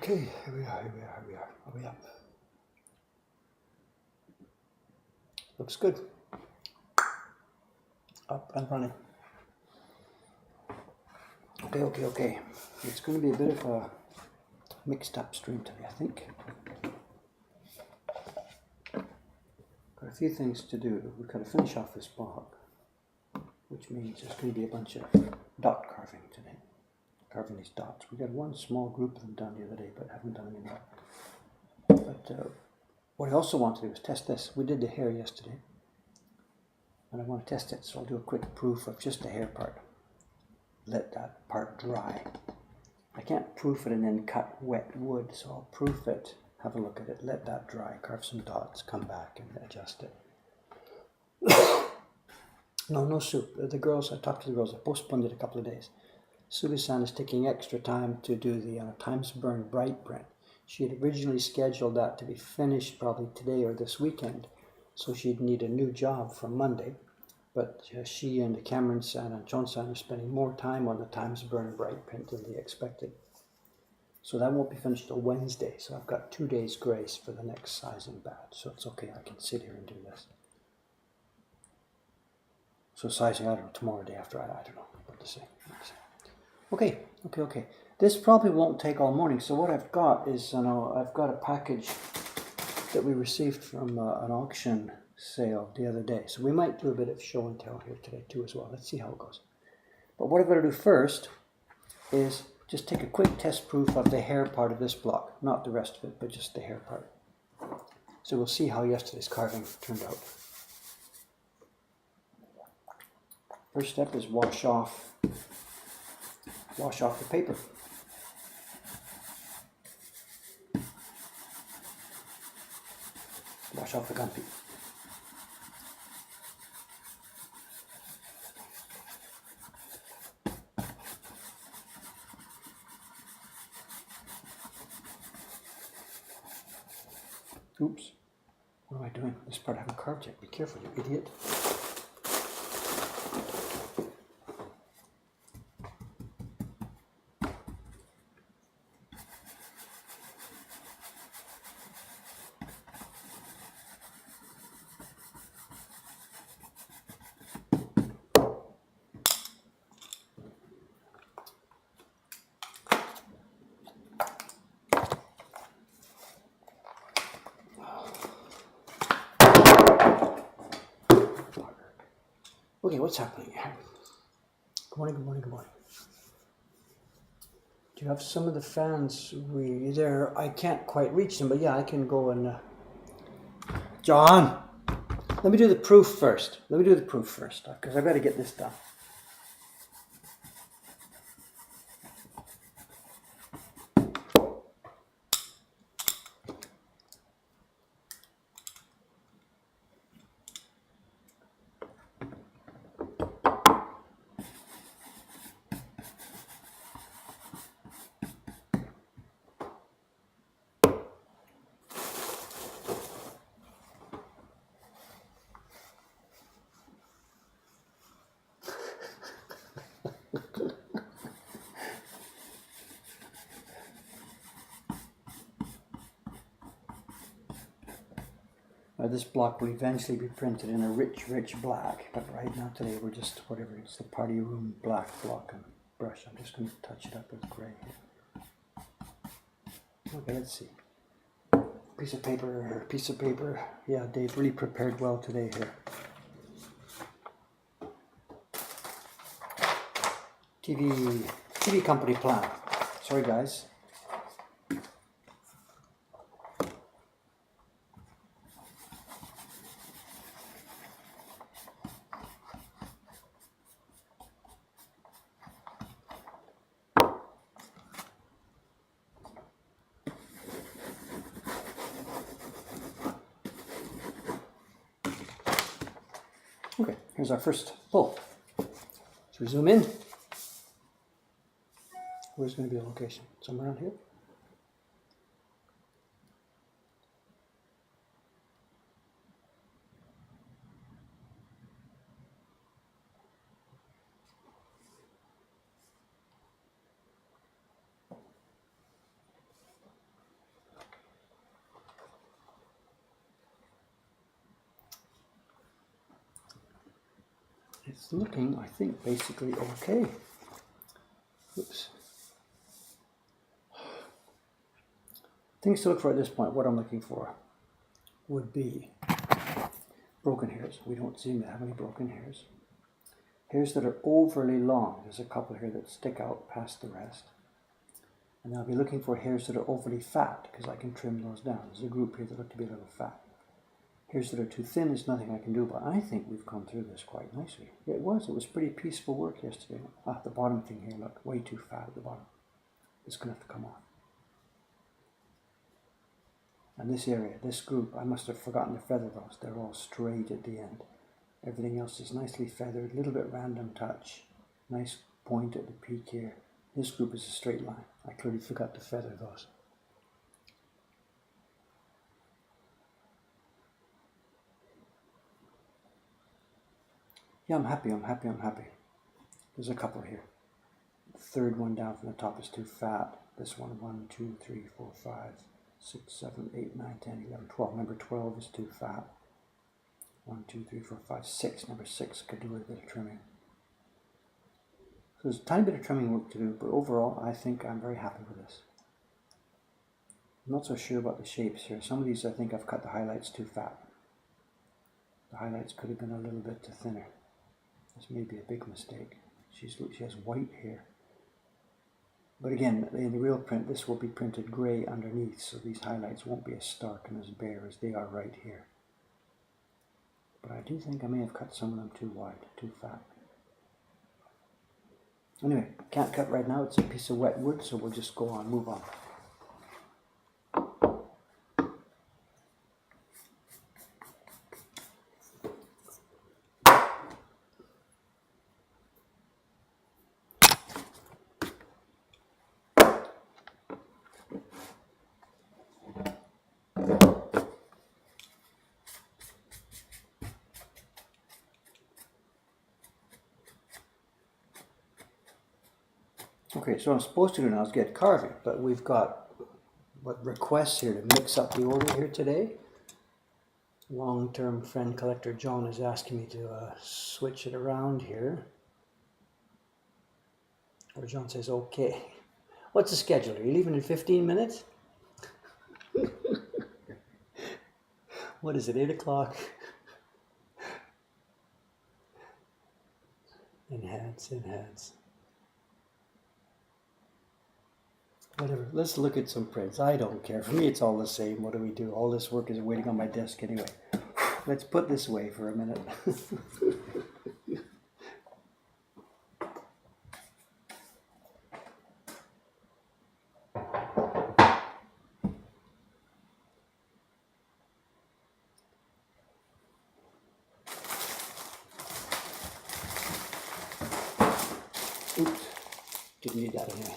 Okay, here we are. Are we up? Looks good. Up and running. Okay. It's going to be a bit of a mixed up stream today, I think. Got a few things to do. We've got to finish off this block, which means there's going to be a bunch of dot carving today. Carving these dots. We got one small group of them done the other day, but haven't done any more. But what I also want to do is test this. We did the hair yesterday, and I want to test it, so I'll do a quick proof of just the hair part. Let that part dry. I can't proof it and then cut wet wood, so I'll proof it, have a look at it, let that dry, carve some dots, come back and adjust it. No soup. The girls, I talked to the girls, I postponed it a couple of days. Subi-san is taking extra time to do the Times Burn Bright print. She had originally scheduled that to be finished probably today or this weekend, so she'd need a new job from Monday. But she and Cameron-san and John-san are spending more time on the Times Burn Bright print than they expected. So that won't be finished till Wednesday, so I've got 2 days grace for the next sizing batch, so it's okay, I can sit here and do this. So sizing, I don't know, tomorrow, day after, I don't know what to say. Okay. This probably won't take all morning, so what I've got is, I've got a package that we received from an auction sale the other day. So we might do a bit of show and tell here today too as well. Let's see how it goes. But what I've got to do first is just take a quick test proof of the hair part of this block. Not the rest of it, but just the hair part. So we'll see how yesterday's carving turned out. First step is wash off the paper. Wash off the gunpei. Oops. What am I doing? This part I haven't carved yet. Be careful, you idiot. Okay, what's happening here? Good morning. Do you have some of the fans? I can't quite reach them, but yeah, I can go and... John! Let me do the proof first, because I've got to get this done. This block will eventually be printed in a rich black, but right now today we're just whatever, it's the party room black block and brush. I'm just going to touch it up with gray here. Okay, let's see. Piece of paper. Yeah, Dave really prepared well today here. TV company plan. Sorry guys. Okay, here's our first pull. So we zoom in. Where's going to be a location? Somewhere around here? It's looking, I think, basically okay. Oops. Things to look for at this point, what I'm looking for would be broken hairs. We don't seem to have any broken hairs. Hairs that are overly long. There's a couple here that stick out past the rest. And I'll be looking for hairs that are overly fat, because I can trim those down. There's a group here that look to be a little fat. Hairs that are too thin, there's nothing I can do, but I think we've come through this quite nicely. It was pretty peaceful work yesterday. The bottom thing here, look, way too fat at the bottom. It's going to have to come off. And this area, this group, I must have forgotten to feather those. They're all straight at the end. Everything else is nicely feathered, a little bit random touch. Nice point at the peak here. This group is a straight line. I clearly forgot to feather those. Yeah, I'm happy. There's a couple here. The third one down from the top is too fat. This one, 1, 2, 3, 4, 5, 6, 7, 8, 9, 10, 11, 12. Number 12 is too fat. 1, 2, 3, 4, 5, 6. Number 6 could do with a bit of trimming. So there's a tiny bit of trimming work to do, but overall, I think I'm very happy with this. I'm not so sure about the shapes here. Some of these, I think I've cut the highlights too fat. The highlights could have been a little bit thinner. This may be a big mistake. She has white hair. But again, in the real print, this will be printed grey underneath, so these highlights won't be as stark and as bare as they are right here. But I do think I may have cut some of them too wide, too fat. Anyway, can't cut right now. It's a piece of wet wood, so we'll just go on, move on. Okay, so what I'm supposed to do now is get carving, but we've got requests here to mix up the order here today. Long-term friend collector John is asking me to switch it around here. Or John says, okay. What's the schedule? Are you leaving in 15 minutes? What is it, 8 o'clock? Enhance. Whatever, let's look at some prints. I don't care. For me, it's all the same. What do we do? All this work is waiting on my desk anyway. Let's put this away for a minute. Oops, didn't need that anyway.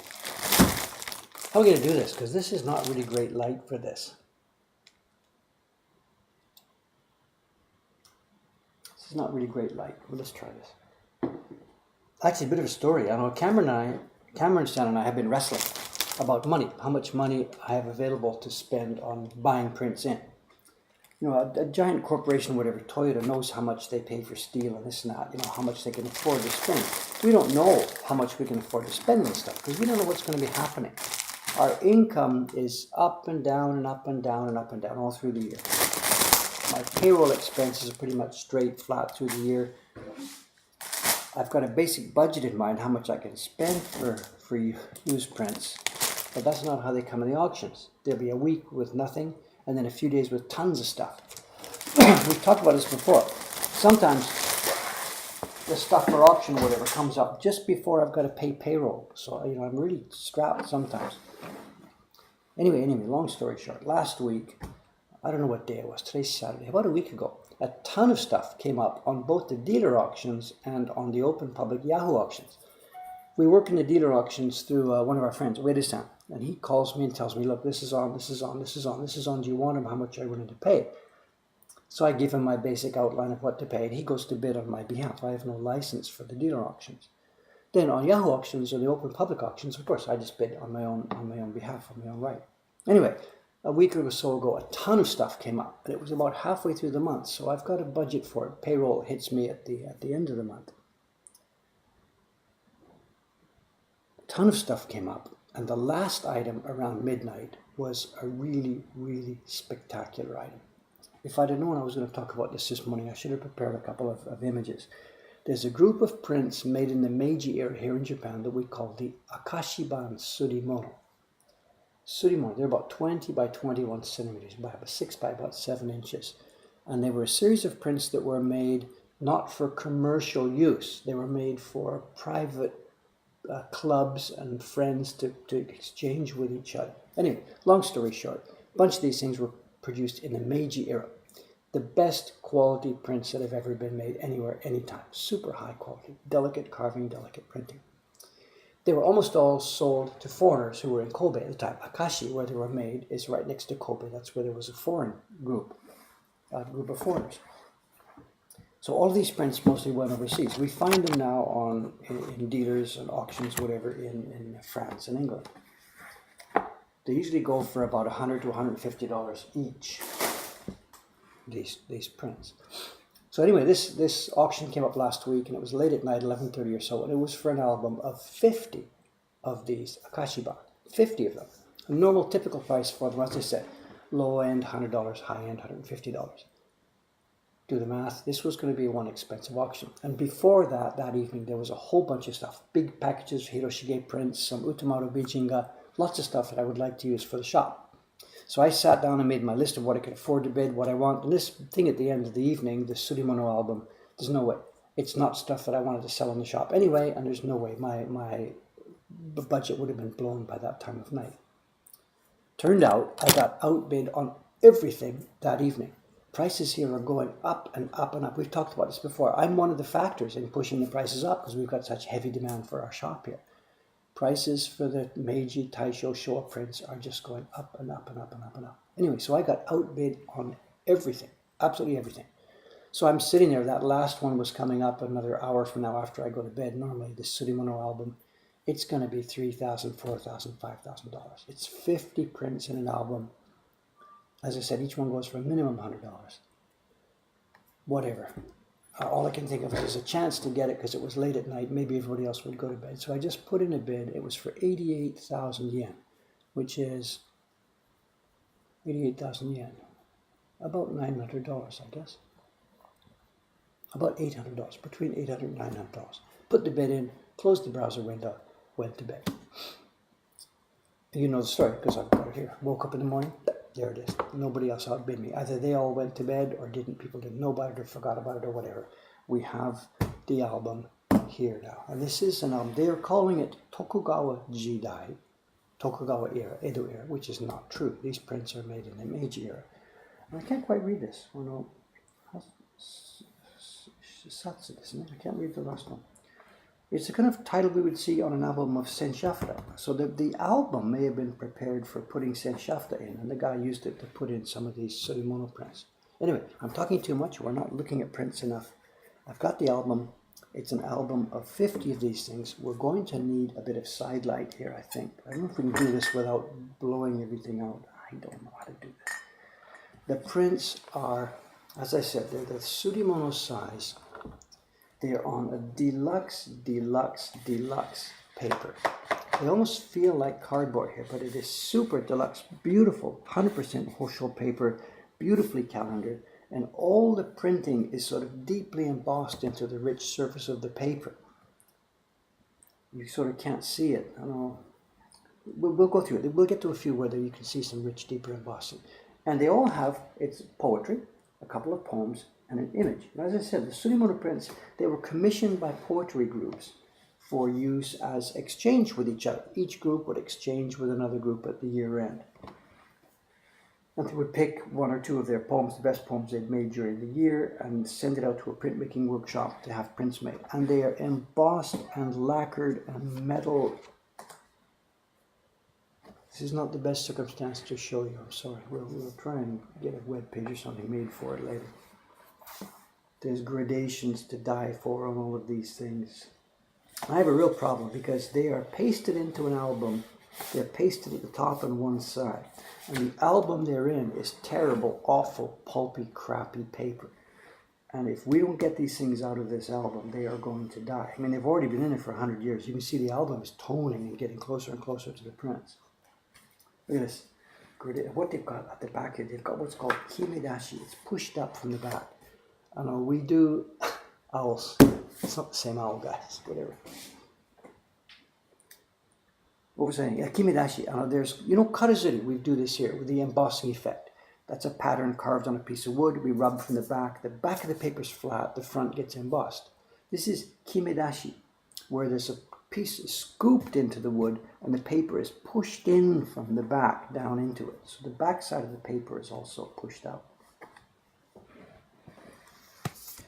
How are we going to do this? Because this is not really great light for this. This is not really great light. Well, let's try this. Actually, a bit of a story. I know Cameron Stan and I have been wrestling about money. How much money I have available to spend on buying prints in. You know, a giant corporation, whatever, Toyota knows how much they pay for steel and this and that, you know, how much they can afford to spend. We don't know how much we can afford to spend on stuff because we don't know what's going to be happening. Our income is up and down and up and down and up and down all through the year. My payroll expenses are pretty much straight, flat through the year. I've got a basic budget in mind, how much I can spend for used prints, but that's not how they come in the auctions. There'll be a week with nothing, and then a few days with tons of stuff. We've talked about this before. Sometimes the stuff for auction or whatever comes up just before I've got to pay payroll. So, you know, I'm really strapped sometimes. Anyway, long story short, last week, I don't know what day it was, today's Saturday, about a week ago, a ton of stuff came up on both the dealer auctions and on the open public Yahoo auctions. We work in the dealer auctions through one of our friends, Weidesan, and he calls me and tells me, look, this is on, do you want them, how much are you willing to pay? So I give him my basic outline of what to pay, and he goes to bid on my behalf. I have no license for the dealer auctions. Then on Yahoo auctions or the open public auctions, of course, I just bid on my own behalf, on my own right. Anyway, a week or so ago, a ton of stuff came up, and it was about halfway through the month, so I've got a budget for it. Payroll hits me at the end of the month. ton of stuff came up, and the last item around midnight was a really, really spectacular item. If I'd have known I was going to talk about this morning, I should have prepared a couple of images. There's a group of prints made in the Meiji era here in Japan that we call the Akashiban Surimono. Surimono, they're about 20 by 21 centimeters, by about 6 by about 7 inches. And they were a series of prints that were made not for commercial use. They were made for private clubs and friends to exchange with each other. Anyway, long story short, a bunch of these things were produced in the Meiji era. The best quality prints that have ever been made anywhere, anytime. Super high quality, delicate carving, delicate printing. They were almost all sold to foreigners who were in Kobe at the time. Akashi, where they were made, is right next to Kobe. That's where there was a foreign group, a group of foreigners. So all of these prints mostly went overseas. We find them now in dealers and auctions, whatever, in France and England. They usually go for about $100 to $150 each, these prints. So anyway, this auction came up last week, and it was late at night, 11:30 or so, and it was for an album of 50 of these Akashiban, 50 of them. A normal, typical price for them, as I said, low end $100, high end $150. Do the math. This was going to be one expensive auction. And before that evening, there was a whole bunch of stuff. Big packages, Hiroshige prints, some Utamoto Bijinga, lots of stuff that I would like to use for the shop. So I sat down and made my list of what I could afford to bid, what I want. And this thing at the end of the evening, the Surimono album, there's no way. It's not stuff that I wanted to sell in the shop anyway, and there's no way my budget would have been blown by that time of night. Turned out I got outbid on everything that evening. Prices here are going up and up and up. We've talked about this before. I'm one of the factors in pushing the prices up because we've got such heavy demand for our shop here. Prices for the Meiji Taisho Showa prints are just going up and up and up and up and up. Anyway, so I got outbid on everything, absolutely everything. So I'm sitting there. That last one was coming up another hour from now after I go to bed. Normally, the Surimono album, it's going to be $3,000, $4,000, $5,000. It's 50 prints in an album. As I said, each one goes for a minimum $100. Whatever. All I can think of is a chance to get it because it was late at night. Maybe everybody else would go to bed. So I just put in a bid. It was for 88,000 yen, which is 88,000 yen. About $900, I guess. About $800, between $800 and $900. Put the bid in, closed the browser window, went to bed. You know the story because I've got it here. Woke up in the morning. There it is. Nobody else outbid me. Either they all went to bed or didn't. People didn't know about it or forgot about it or whatever. We have the album here now. And this is an album. They are calling it Tokugawa Jidai, Tokugawa era, Edo era, which is not true. These prints are made in the Meiji era. And I can't quite read this. Oh no. Satsu, isn't it? I can't read the last one. It's the kind of title we would see on an album of Senshafta. So the album may have been prepared for putting Senshafta in, and the guy used it to put in some of these Surimono prints. Anyway, I'm talking too much. We're not looking at prints enough. I've got the album. It's an album of 50 of these things. We're going to need a bit of sidelight here, I think. I don't know if we can do this without blowing everything out. I don't know how to do this. The prints are, as I said, they're the Surimono size. They're on a deluxe paper. They almost feel like cardboard here, but it is super deluxe, beautiful, 100% Hosho paper, beautifully calendared, and all the printing is sort of deeply embossed into the rich surface of the paper. You sort of can't see it. I don't know. We'll go through it. We'll get to a few where you can see some rich, deeper embossing. And they all have, it's poetry, a couple of poems, and an image. And as I said, the Surimono prints, they were commissioned by poetry groups for use as exchange with each other. Each group would exchange with another group at the year end. And they would pick one or two of their poems, the best poems they'd made during the year, and send it out to a printmaking workshop to have prints made. And they are embossed and lacquered and metal. This is not the best circumstance to show you, I'm sorry. We'll try and get a web page or something made for it later. There's gradations to die for on all of these things. I have a real problem because they are pasted into an album. They're pasted at the top on one side. And the album they're in is terrible, awful, pulpy, crappy paper. And if we don't get these things out of this album, they are going to die. I mean, they've already been in it for 100 years. You can see the album is toning and getting closer and closer to the prints. Look at this. What they've got at the back here, they've got what's called kimedashi. It's pushed up from the back. I know we do owls. It's not the same owl, guys. Whatever. What was I saying? Yeah, kimedashi. I know there's, karazuri. We do this here with the embossing effect. That's a pattern carved on a piece of wood. We rub from the back. The back of the paper is flat. The front gets embossed. This is kimedashi, where there's a piece scooped into the wood and the paper is pushed in from the back down into it. So the back side of the paper is also pushed out.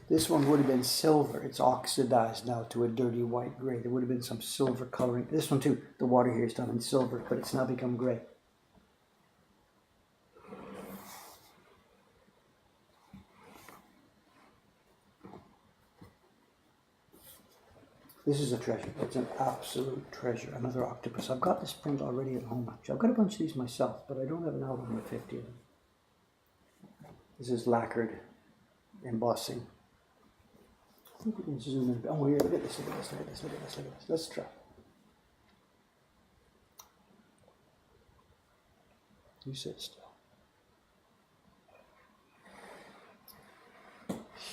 This one would have been silver. It's oxidized now to a dirty white gray. There would have been some silver coloring. This one too, the water here is done in silver, but it's now become gray. This is a treasure. It's an absolute treasure. Another octopus. I've got this print already at home, actually. I've got a bunch of these myself, but I don't have an album with 50 of them. This is lacquered embossing. I think we can zoom in. Oh, here, look at this, look at this, look at this, look at this, look at this. Let's try. You sit still.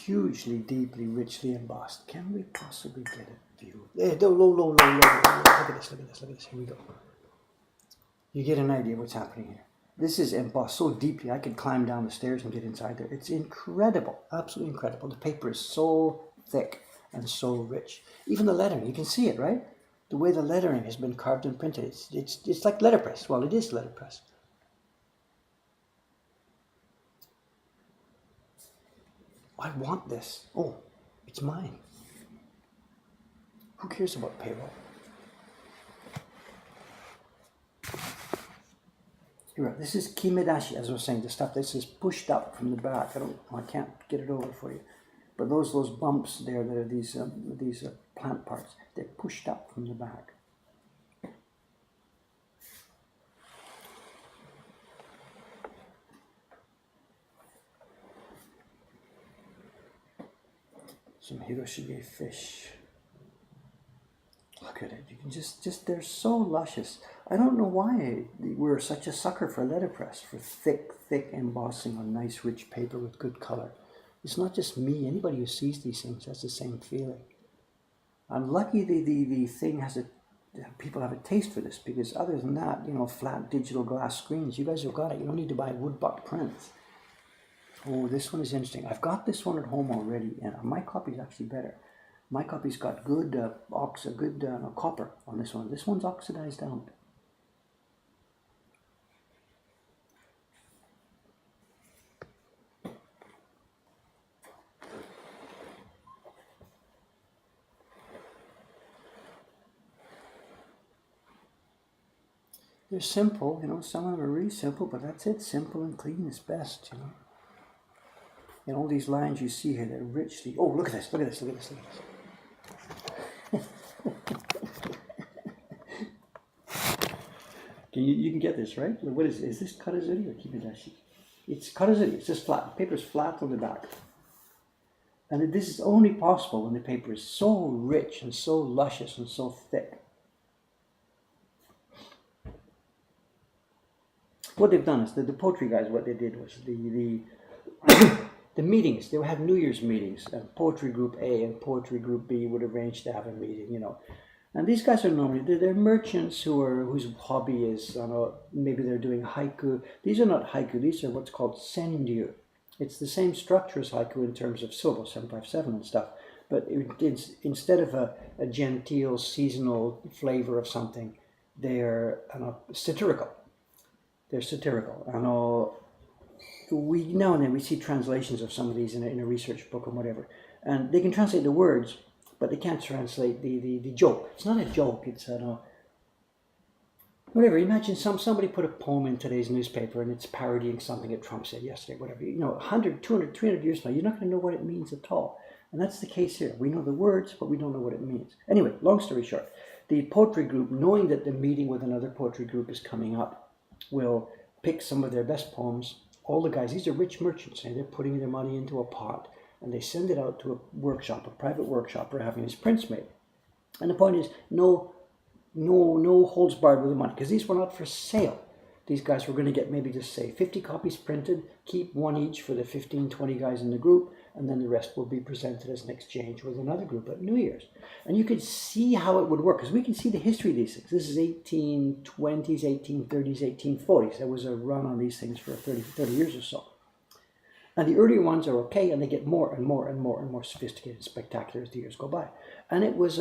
Hugely, deeply, richly embossed. Can we possibly get a view? Hey, low. Look at this, look at this, look at this. Here we go. You get an idea what's happening here. This is embossed so deeply I could climb down the stairs and get inside there. It's incredible, absolutely incredible. The paper is so thick and so rich. Even the lettering, you can see it, right? The way the lettering has been carved and printed. It's like letterpress. Well, it is letterpress. I want this. Oh, it's mine. Who cares about payroll? You're right. This is kimedashi, as I was saying, the stuff this is pushed up from the back. I can't get it over for you. But those bumps there that are these plant parts, they're pushed up from the back. Some Hiroshige fish. Look at it. You can just they're so luscious. I don't know why we're such a sucker for letterpress, for thick embossing on nice rich paper with good color. It's not just me. Anybody who sees these things has the same feeling. I'm lucky the thing has people have a taste for this, because other than that, flat digital glass screens, you guys have got it. You don't need to buy woodbuck prints. Oh, this one is interesting. I've got this one at home already, and my copy is actually better. My copy's got good copper on this one. This one's oxidized out. They're simple, some of them are really simple, but that's it. Simple and clean is best, And all these lines you see here, they're richly... Oh, look at this, look at this, look at this, look at this. You can get this, right? What is it? Is this karazuri or kimedashi? It's karazuri, it's just flat. The paper is flat on the back. And this is only possible when the paper is so rich and so luscious and so thick. What they've done is, the poetry guys, what they did was the meetings, they would have New Year's meetings, and Poetry Group A and Poetry Group B would arrange to have a meeting, And these guys are normally, they're merchants whose hobby is, maybe they're doing haiku. These are not haiku, these are what's called senryu. It's the same structure as haiku in terms of syllable 757 and stuff, but instead of a genteel seasonal flavor of something, they're satirical. They're satirical. Now and then we see translations of some of these in a research book or whatever, and they can translate the words, but they can't translate the joke. It's not a joke. It's whatever. Imagine somebody put a poem in today's newspaper and it's parodying something that Trump said yesterday. Whatever. 100, 200, 300 years from now, you're not going to know what it means at all. And that's the case here. We know the words, but we don't know what it means. Anyway, long story short, the poetry group, knowing that the meeting with another poetry group is coming up, will pick some of their best poems. All the guys, these are rich merchants, and they're putting their money into a pot. and they send it out to a workshop, a private workshop, for having these prints made. And the point is, no holds barred with the money, because these were not for sale. These guys were going to get maybe just say 50 copies printed, keep one each for the 15, 20 guys in the group, and then the rest will be presented as an exchange with another group at New Year's. And you could see how it would work, because we can see the history of these things. This is 1820s, 1830s, 1840s. There was a run on these things for 30 years or so. And the earlier ones are okay, and they get more and more and more and more sophisticated and spectacular as the years go by. And it was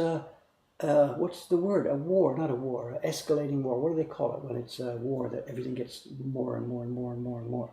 what's the word? A war, not a war, an escalating war. What do they call it when it's a war that everything gets more and more and more and more and more?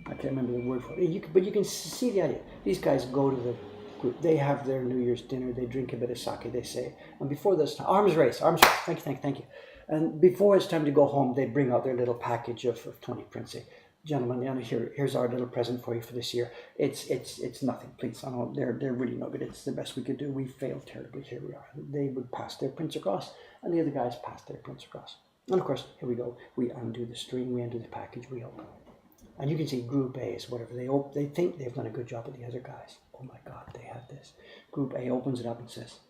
I can't remember the word for it. But you can see the idea. These guys go to the group. They have their New Year's dinner. They drink a bit of sake, they say. And before this, arms race. Thank you. And before it's time to go home, they bring out their little package of 20 prints. Say, gentlemen, here's our little present for you for this year. It's nothing, please. I know they're really no good. It's the best we could do. We failed terribly. Here we are. They would pass their prints across, and the other guys pass their prints across. And of course, here we go. We undo the string. We undo the package. We open. And you can see Group A is whatever they think they've done a good job at the other guys. Oh my God, they had this. Group A opens it up and says,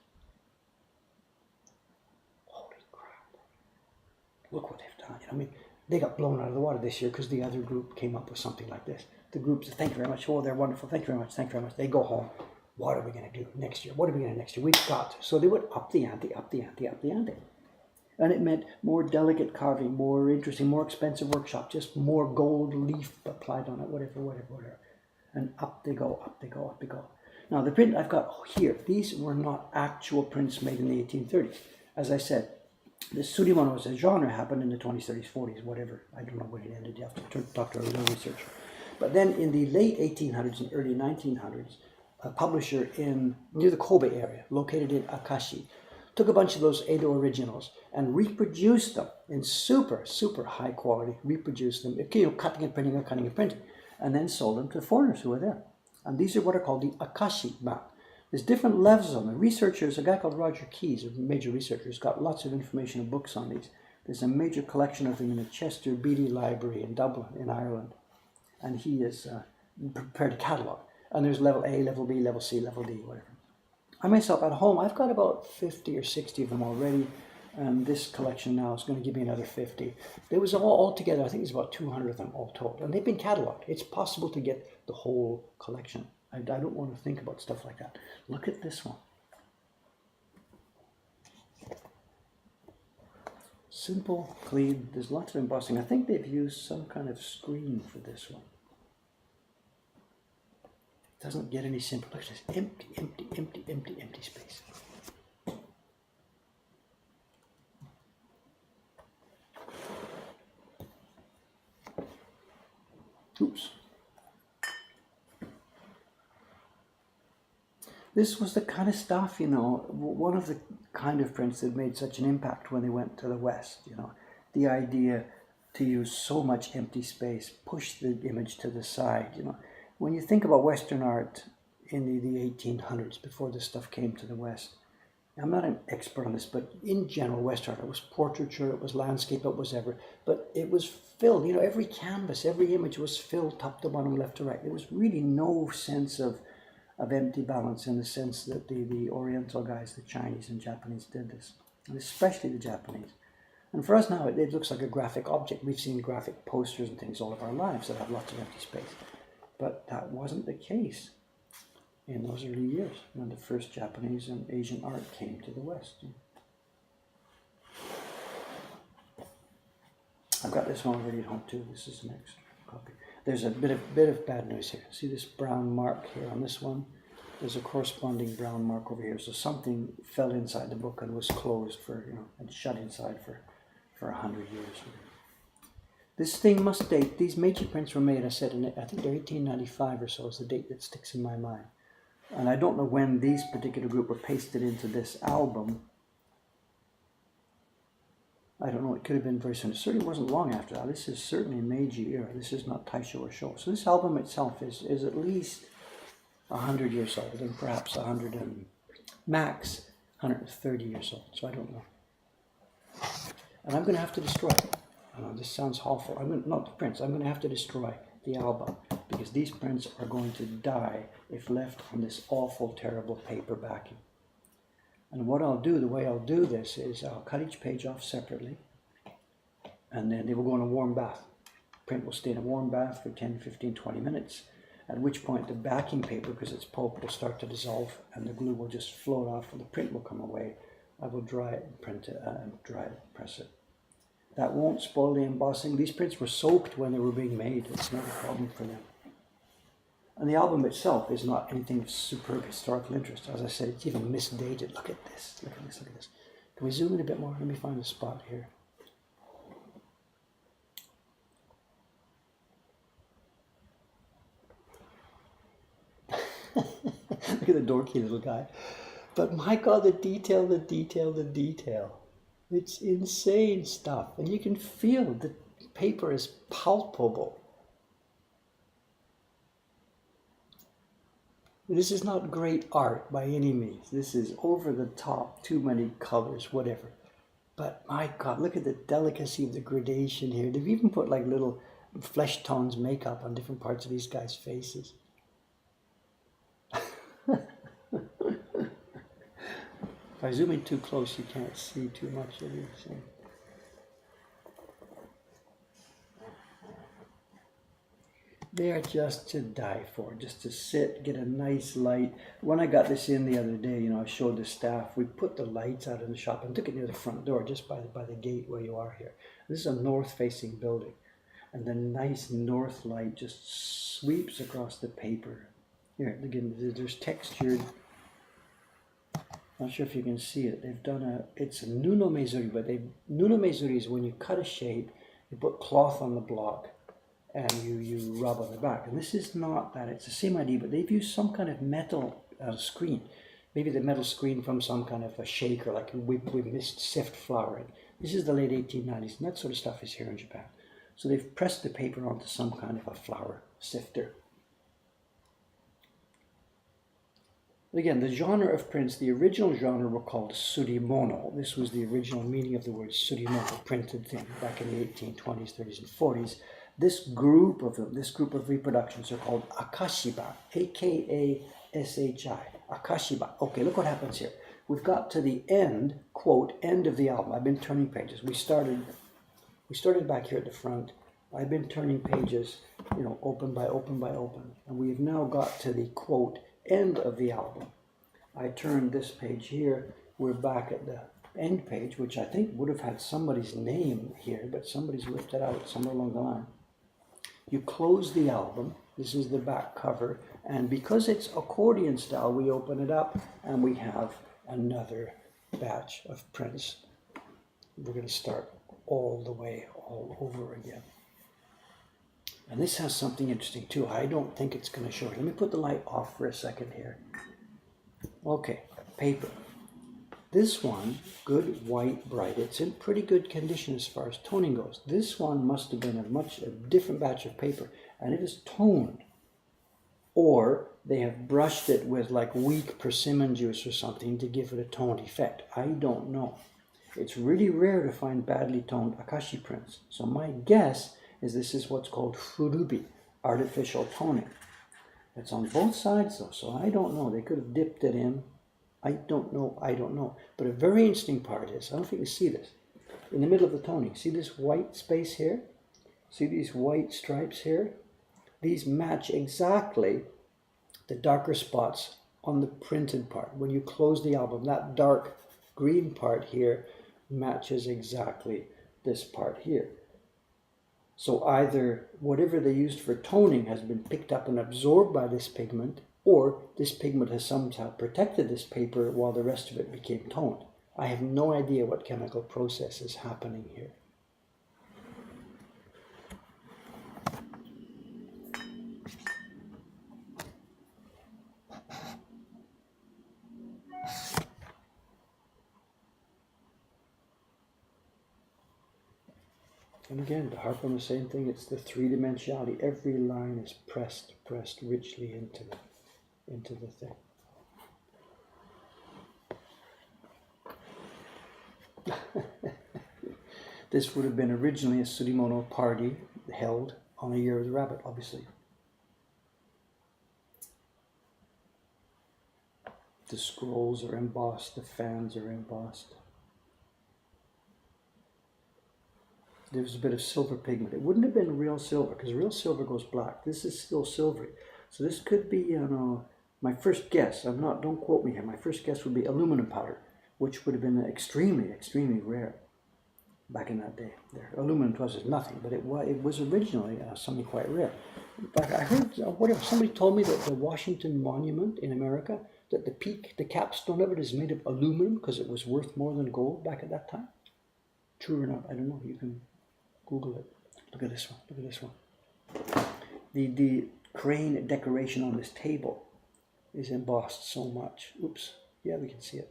"Holy crap! Look what they've done." I mean, they got blown out of the water this year because the other group came up with something like this. The group says, "Thank you very much. Oh, they're wonderful. Thank you very much. Thank you very much." They go home. What are we going to do next year? What are we going to do next year? We've got to. So they would up the ante, up the ante, up the ante. And it meant more delicate carving, more interesting, more expensive workshop, just more gold leaf applied on it, whatever. And up they go, up they go, up they go. Now the print I've got here, these were not actual prints made in the 1830s. As I said, the surimono as a genre happened in the 20s, 30s, 40s, whatever. I don't know when it ended. You have to talk to a real researcher. But then in the late 1800s and early 1900s, a publisher near the Kobe area, located in Akashi, took a bunch of those Edo originals and reproduced them in super, super high quality, reproduced them, cutting and printing or cutting and printing, and then sold them to foreigners who were there. And these are what are called the Akashi map. There's different levels of them. Researchers, a guy called Roger Keyes, a major researcher, has got lots of information and books on these. There's a major collection of them in the Chester Beatty Library in Dublin, in Ireland. And he has prepared a catalogue. And there's level A, level B, level C, level D, whatever. I myself at home, I've got about 50 or 60 of them already, and this collection now is going to give me another 50. There was all together, I think there's about 200 of them all told, and they've been catalogued. It's possible to get the whole collection. I don't want to think about stuff like that. Look at this one. Simple, clean, there's lots of embossing. I think they've used some kind of screen for this one. Doesn't get any simpler. Look at this. Empty space. Oops. This was the kind of stuff, one of the kind of prints that made such an impact when they went to the West, the idea to use so much empty space, push the image to the side, When you think about Western art in the 1800s, before this stuff came to the West, I'm not an expert on this, but in general, Western art, it was portraiture, it was landscape, it was but it was filled, every canvas, every image was filled top to bottom, left to right. There was really no sense of empty balance in the sense that the Oriental guys, the Chinese and Japanese did this, and especially the Japanese. And for us now, it looks like a graphic object. We've seen graphic posters and things all of our lives that have lots of empty space. But that wasn't the case in those early years when the first Japanese and Asian art came to the West. I've got this one already at home too. This is an extra copy. There's a bit of bad news here. See this brown mark here on this one? There's a corresponding brown mark over here. So something fell inside the book and was closed and shut inside for 100 years. This thing must date, these major prints were made, I said, I think they're 1895 or so is the date that sticks in my mind. And I don't know when these particular group were pasted into this album. I don't know, it could have been very soon. It certainly wasn't long after that. This is certainly Meiji era. This is not Taisho or Sho. So this album itself is at least 100 years old, and perhaps 100 and max 130 years old. So I don't know. And I'm going to have to destroy it. This sounds awful. Not the prints. I'm going to have to destroy the album because these prints are going to die if left on this awful, terrible paper backing. And what I'll do, the way I'll do this is I'll cut each page off separately, and then they will go in a warm bath. Print will stay in a warm bath for 10, 15, 20 minutes, at which point the backing paper, because it's pulp, will start to dissolve and the glue will just float off and the print will come away. I will dry it and print it and dry it and press it. That won't spoil the embossing. These prints were soaked when they were being made. It's not a problem for them. And the album itself is not anything of superb historical interest. As I said, it's even misdated. Look at this, look at this, look at this. Can we zoom in a bit more? Let me find a spot here. Look at the dorky little guy. But my God, the detail, the detail, the detail. It's insane stuff. And you can feel the paper is palpable. This is not great art by any means. This is over the top, too many colors, whatever. But my God, look at the delicacy of the gradation here. They've even put like little flesh tones makeup on different parts of these guys' faces. If I zoom in too close, you can't see too much of it. They are just to die for, just to sit, get a nice light. When I got this in the other day, you know, I showed the staff, we put the lights out in the shop and took it near the front door, just by the gate where you are here. This is a north-facing building, and the nice north light just sweeps across the paper. Here, again, there's textured. Not sure if you can see it. They've done it's a Nuno Maizuri, but Nuno Maizuri is when you cut a shape, you put cloth on the block, and you rub on the back. And this is not that. It's the same idea, but they've used some kind of metal screen. Maybe the metal screen from some kind of a shaker, like we missed sift flouring. This is the late 1890s, and that sort of stuff is here in Japan. So they've pressed the paper onto some kind of a flour sifter. But again, the genre of prints, the original genre were called surimono. This was the original meaning of the word surimono, printed thing, back in the 1820s, 30s, and 40s. This group of them, this group of reproductions are called akashiba, A-K-A-S-H-I, akashiba. Okay, look what happens here. We've got to the end, quote, end of the album. I've been turning pages. We started back here at the front. I've been turning pages, you know, open by open by open. And we've now got to the, quote, end of the album. I turned this page here. We're back at the end page, which I think would have had somebody's name here, but somebody's left it out somewhere along the line. You close the album. This is the back cover, and because it's accordion style, we open it up and we have another batch of prints. We're going to start all the way all over again. And this has something interesting too. I don't think it's going to show. Let me put the light off for a second here. Okay, paper. This one, good, white, bright. It's in pretty good condition as far as toning goes. This one must have been a different batch of paper, and it is toned. Or they have brushed it with like weak persimmon juice or something to give it a toned effect. I don't know. It's really rare to find badly toned akashi prints. So my guess is this is what's called furubi, artificial toning. It's on both sides though, so I don't know. They could have dipped it in. I don't know. But a very interesting part is, I don't think you see this, in the middle of the toning, see this white space here? See these white stripes here? These match exactly the darker spots on the printed part. When you close the album, that dark green part here matches exactly this part here. So either whatever they used for toning has been picked up and absorbed by this pigment, or this pigment has somehow protected this paper while the rest of it became toned. I have no idea what chemical process is happening here. And again, to harp on the same thing, it's the three-dimensionality. Every line is pressed richly into the thing. This would have been originally a surimono party held on a Year of the Rabbit, obviously. The scrolls are embossed, the fans are embossed. There's a bit of silver pigment. It wouldn't have been real silver because real silver goes black. This is still silvery. So this could be, my first guess, don't quote me here, my first guess would be aluminum powder, which would have been extremely, extremely rare back in that day. Aluminum to us is nothing, but it was originally something quite rare. But I heard, somebody told me that the Washington Monument in America, that the capstone of it is made of aluminum because it was worth more than gold back at that time. True or not, I don't know. You can Google it. Look at this one. Look at this one. The crane decoration on this table is embossed so much. Oops. Yeah, we can see it.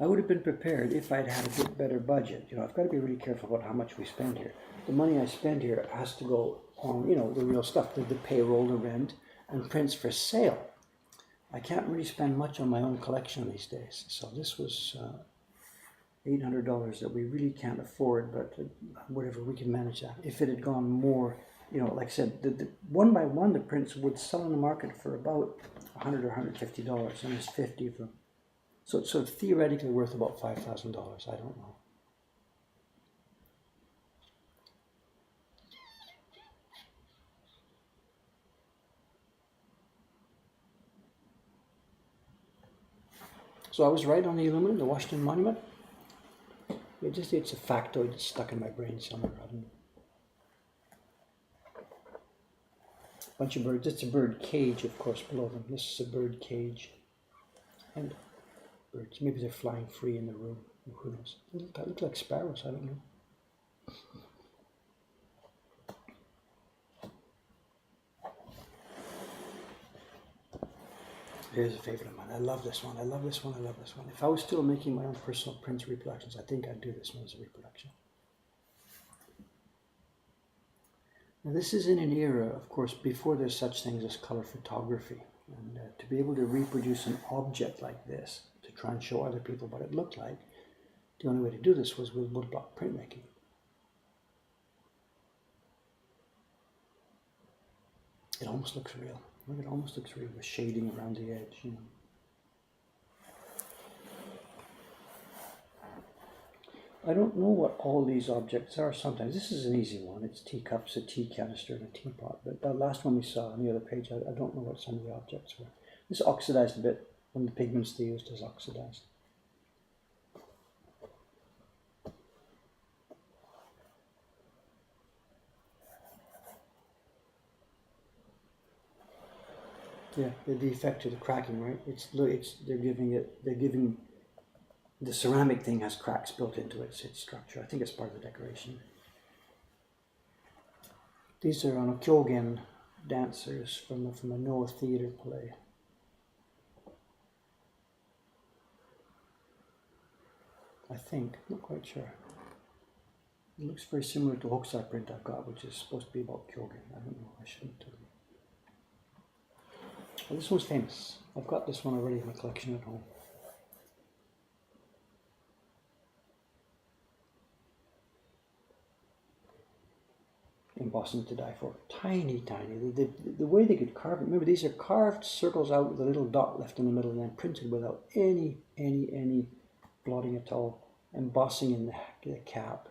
I would have been prepared if I'd had a bit better budget. I've got to be really careful about how much we spend here. The money I spend here has to go on, the real stuff, the payroll, the rent, and prints for sale. I can't really spend much on my own collection these days. So this was $800 that we really can't afford, but whatever, we can manage that. If it had gone more, like I said, the one by one, the prints would sell in the market for about $100 or $150, and there's 50 of them. So it's theoretically worth about $5,000. I don't know. So I was right on the aluminum, the Washington Monument. It's a factoid that's stuck in my brain somewhere. I don't know. Bunch of birds. It's a bird cage, of course, below them. This is a bird cage. And birds. Maybe they're flying free in the room. Who knows? They look like sparrows. I don't know. Here's a favorite of mine. I love this one. I love this one. I love this one. If I was still making my own personal prints reproductions, I think I'd do this one as a reproduction. Now this is in an era, of course, before there's such things as color photography. And to be able to reproduce an object like this, to try and show other people what it looked like, the only way to do this was with woodblock printmaking. It almost looks real. Look, it almost looks real with shading around the edge, I don't know what all these objects are sometimes. This is an easy one. It's teacups, a tea canister, and a teapot. But the last one we saw on the other page, I don't know what some of the objects were. This oxidized a bit. One of the pigments they used is oxidized. Yeah, the effect of the cracking, right? They're giving the ceramic thing has cracks built into its structure. I think it's part of the decoration. These are Kyogen dancers from a Noah theater play. I think, not quite sure. It looks very similar to Hokusai print I've got, which is supposed to be about Kyogen. I don't know, I shouldn't tell you. Well, this one's famous. I've got this one already in my collection at home. Embossing to die for. Tiny, tiny. The way they could carve it, remember these are carved circles out with a little dot left in the middle and then printed without any blotting at all. Embossing in the cap.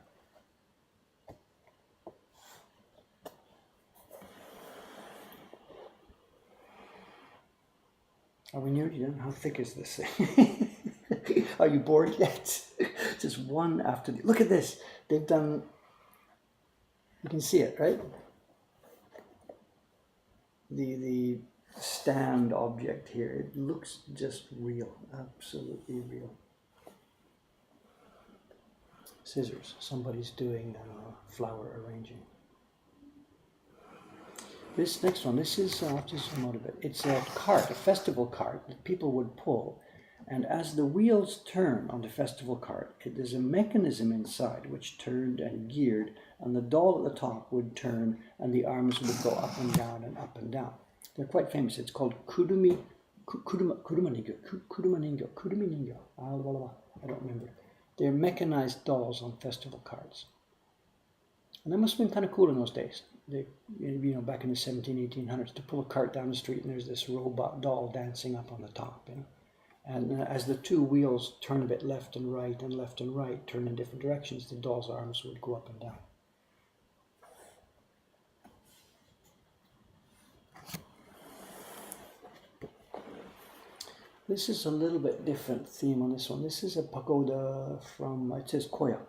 Are we nearly done? How thick is this thing? Are you bored yet? Just one after the... Look at this. They've done... You can see it, right? The stand object here. It looks just real. Absolutely real. Scissors. Somebody's doing flower arranging. This next one, this is, I'll just zoom out a bit. It's a cart, a festival cart that people would pull. And as the wheels turn on the festival cart, there's a mechanism inside which turned and geared, and the doll at the top would turn and the arms would go up and down and up and down. They're quite famous. It's called Kuruma Ningo. I don't remember. They're mechanized dolls on festival cards. And that must have been kind of cool in those days. Back in the 1800s, to pull a cart down the street and there's this robot doll dancing up on the top, And as the two wheels turn a bit left and right, turn in different directions, the doll's arms would go up and down. This is a little bit different theme on this one. This is a pagoda from, it says Koyasan.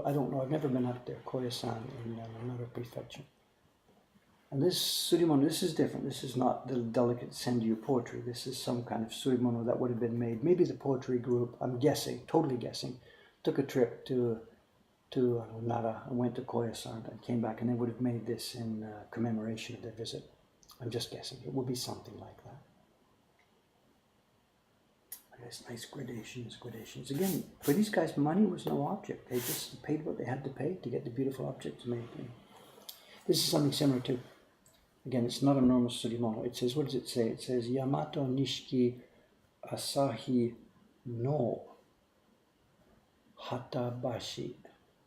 I don't know, I've never been up there, Koyasan in Nara Prefecture. And this surimono, this is different. This is not the delicate Senryu poetry. This is some kind of surimono that would have been made. Maybe the poetry group, I'm guessing, totally guessing, took a trip to Nara and went to Koyasan and came back, and they would have made this in commemoration of their visit. I'm just guessing. It would be something like that. There's nice gradations. Again, for these guys, money was no object. They just paid what they had to pay to get the beautiful objects made. This is something similar too. Again, it's not a normal surimono. It says, what does it say? It says, Yamato Nishiki Asahi no Hataba.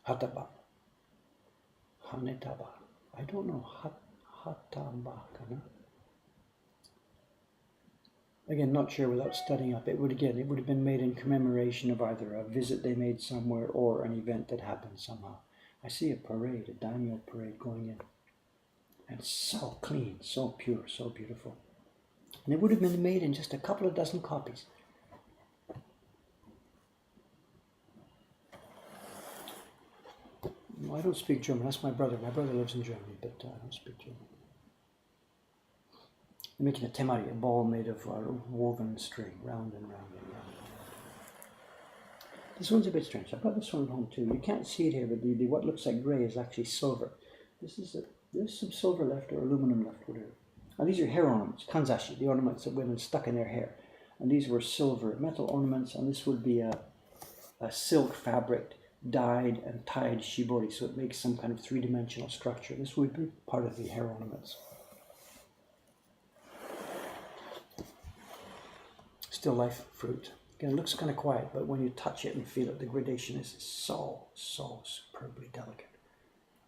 Hanetaba. I don't know. Hataba, kana? Again, not sure without studying up. It would have been made in commemoration of either a visit they made somewhere or an event that happened somehow. I see a parade, a daimyo parade going in. And it's so clean, so pure, so beautiful. And it would have been made in just a couple of dozen copies. No, I don't speak German. That's my brother. My brother lives in Germany, but I don't speak German. They're making a temari, a ball made of woven string, round and round and round. This one's a bit strange. I've got this one at home too. You can't see it here, but what looks like grey is actually silver. There's some silver left or aluminum left, whatever. And these are hair ornaments, kanzashi, the ornaments that women stuck in their hair. And these were silver metal ornaments, and this would be a silk fabric dyed and tied shibori, so it makes some kind of three-dimensional structure. This would be part of the hair ornaments. Still life fruit. Again, it looks kind of quiet, but when you touch it and feel it, the gradation is so superbly delicate.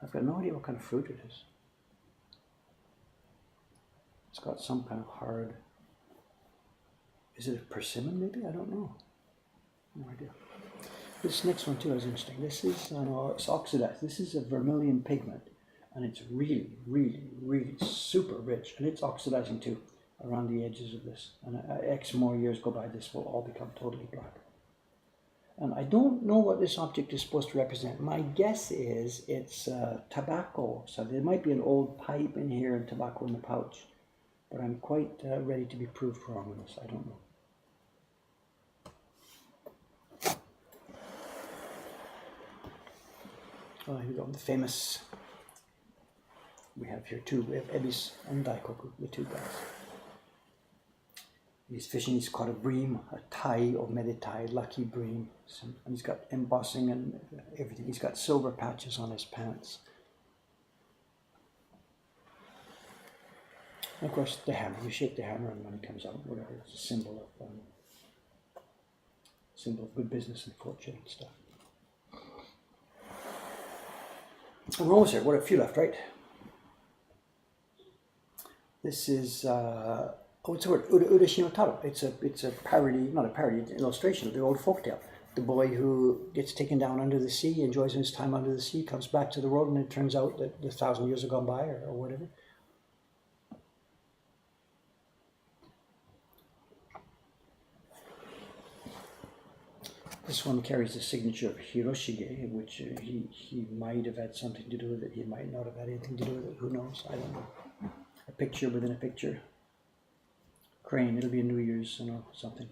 I've got no idea what kind of fruit it is. It's got some kind of hard, is it a persimmon maybe? I don't know. No idea. This next one too is interesting. This is, it's oxidized. This is a vermilion pigment, and it's really super rich, and it's oxidizing too around the edges of this. And X more years go by, this will all become totally black. And I don't know what this object is supposed to represent. My guess is it's tobacco. So there might be an old pipe in here and tobacco in the pouch. But I'm quite ready to be proved wrong on this. I don't know. Oh, here we go. The famous. We have here two. We have Ebis and Daikoku, the two guys. He's fishing. He's caught a bream, a tai or meditai, lucky bream. And he's got embossing and everything. He's got silver patches on his pants. And of course, the hammer. You shake the hammer, and money comes out. Whatever. It's a symbol of good business and fortune and stuff. And we're almost here. What a few left, right? This is what's the word? Udashi no Taro. It's a parody, not a parody, it's an illustration of the old folktale. The boy who gets taken down under the sea, enjoys his time under the sea, comes back to the world, and it turns out that 1,000 years have gone by, or whatever. This one carries the signature of Hiroshige, which he might have had something to do with it. He might not have had anything to do with it. Who knows? I don't know. A picture within a picture. Crane. It'll be a New Year's, something.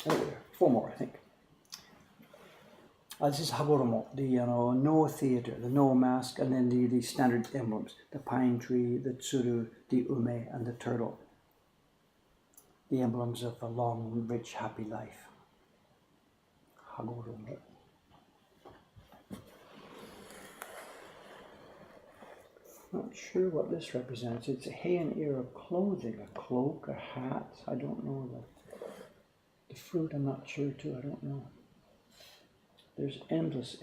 Oh, there. 4 more, I think. This is Hagoromo, the no theater, the no mask, and then the standard emblems: the pine tree, the tsuru, the ume, and the turtle. The emblems of a long, rich, happy life. Hagoromo. Not sure what this represents. It's a Heian era clothing, a cloak, a hat. I don't know the fruit. I'm not sure too. I don't know. There's endless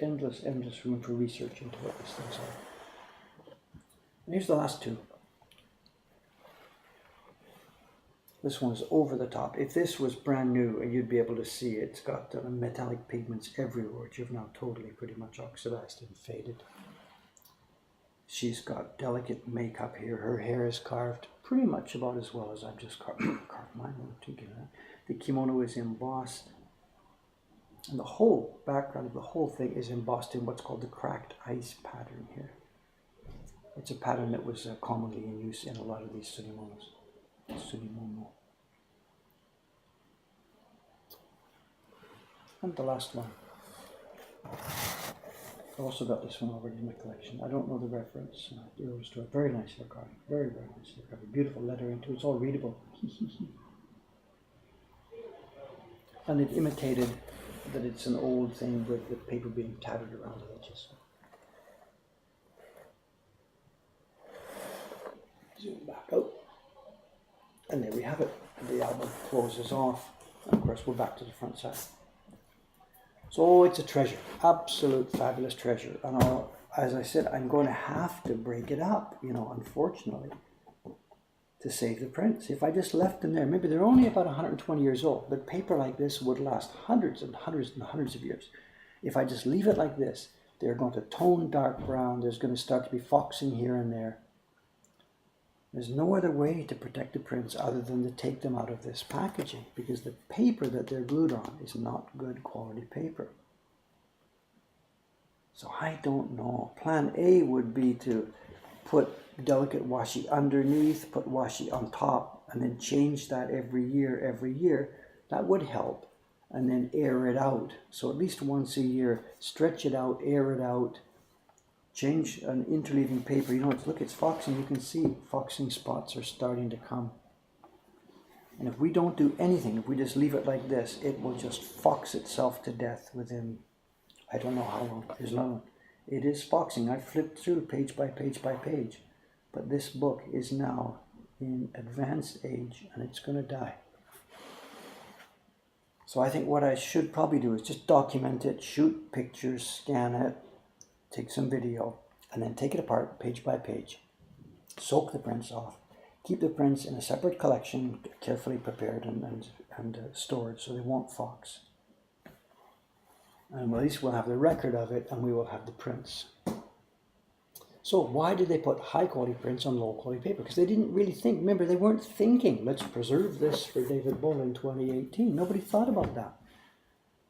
room for research into what these things are. And here's the last two. This one's over the top. If this was brand new, and you'd be able to see it's got metallic pigments everywhere, which have now totally pretty much oxidized and faded. She's got delicate makeup here. Her hair is carved pretty much about as well as I've just carved mine. The kimono is embossed. And the whole background of the whole thing is embossed in what's called the cracked ice pattern here. It's a pattern that was commonly in use in a lot of these sunimono. And the last one. I've also got this one already in my collection. I don't know the reference. It goes to a very nice carving. Very nice carving. Beautiful letter into it. It's all readable. And they've imitated that it's an old thing with the paper being tattered around the edges. Zoom back out. And there we have it. The album closes off. And of course we're back to the front side. So it's a treasure, absolute fabulous treasure. And as I said, I'm going to have to break it up, unfortunately, to save the prints. If I just left them there, maybe they're only about 120 years old, but paper like this would last hundreds and hundreds and hundreds of years. If I just leave it like this, they're going to tone dark brown. There's going to start to be foxing here and there. There's no other way to protect the prints other than to take them out of this packaging, because the paper that they're glued on is not good quality paper. So I don't know. Plan A would be to put delicate washi underneath, put washi on top, and then change that every year. That would help. And then air it out. So at least once a year, stretch it out, air it out. Change an interleaving paper. Look, it's foxing. You can see foxing spots are starting to come. And if we don't do anything, if we just leave it like this, it will just fox itself to death within, I don't know how long. Here's another one. It is foxing. I flipped through page by page by page. But this book is now in advanced age and it's going to die. So I think what I should probably do is just document it, shoot pictures, scan it, take some video, and then take it apart page by page. Soak the prints off. Keep the prints in a separate collection, carefully prepared and stored so they won't fox. And at least we'll have the record of it and we will have the prints. So why did they put high quality prints on low quality paper? Because they didn't really think. Remember, they weren't thinking, let's preserve this for David Bull in 2018. Nobody thought about that.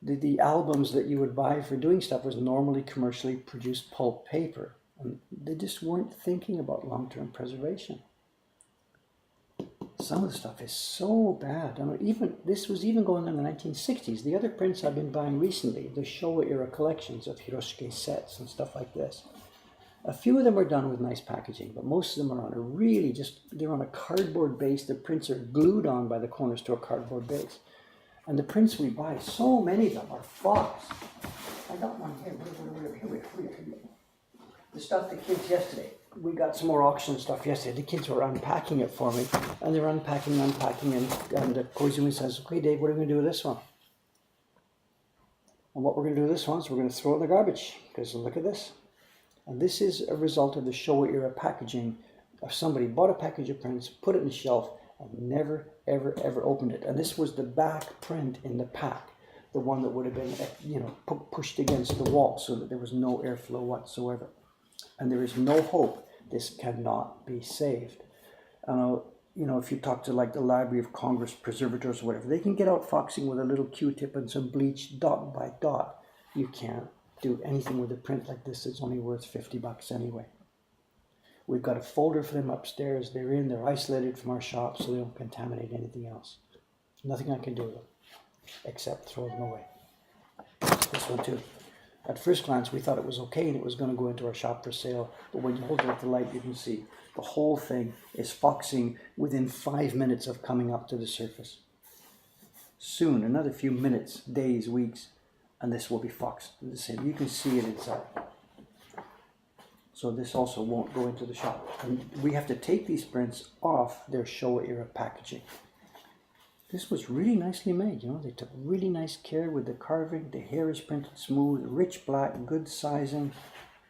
The albums that you would buy for doing stuff was normally commercially produced pulp paper. And they just weren't thinking about long-term preservation. Some of the stuff is so bad. This was even going on in the 1960s. The other prints I've been buying recently, the Showa era collections of Hiroshige sets and stuff like this. A few of them are done with nice packaging, but most of them are on they're on a cardboard base. The prints are glued on by the corners to a cardboard base. And the prints we buy, so many of them are fox. I got one here. Here. The stuff the kids yesterday. We got some more auction stuff yesterday. The kids were unpacking it for me. And they're unpacking, and Koizumi says, okay, Dave, what are we going to do with this one? And what we're going to do with this one is we're going to throw it in the garbage. Because look at this. And this is a result of the Showa era packaging. If somebody bought a package of prints, put it on the shelf, and never, ever opened it. And this was the back print in the pack, the one that would have been, pushed against the wall so that there was no airflow whatsoever. And there is no hope. This cannot be saved. If you talk to like the Library of Congress preservators or whatever, they can get out foxing with a little Q-tip and some bleach dot by dot. You can't do anything with a print like this. It's only worth $50 anyway. We've got a folder for them upstairs. They're isolated from our shop so they don't contaminate anything else. Nothing I can do with them except throw them away. This one too. At first glance, we thought it was okay and it was going to go into our shop for sale. But when you hold it up to the light, you can see the whole thing is foxing within 5 minutes of coming up to the surface. Soon, another few minutes, days, weeks, and this will be foxed the same. You can see it inside. So this also won't go into the shop. And we have to take these prints off their Showa era packaging. This was really nicely made, you know. They took really nice care with the carving. The hair is printed smooth, rich black, good sizing,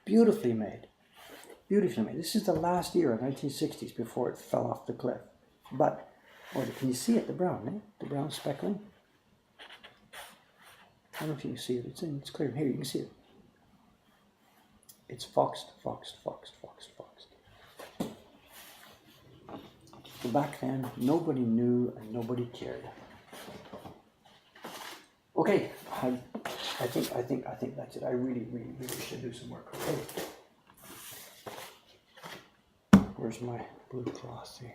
beautifully made. Beautifully made. This is the last era, 1960s, before it fell off the cliff. But, oh, can you see it, the brown, eh? The brown speckling? I don't know if you can see it. It's clear. Here, you can see it. It's foxed, foxed, foxed, foxed, foxed. So back then, nobody knew and nobody cared. Okay, I think that's it. I really should do some work. Okay. Where's my blue cloth here?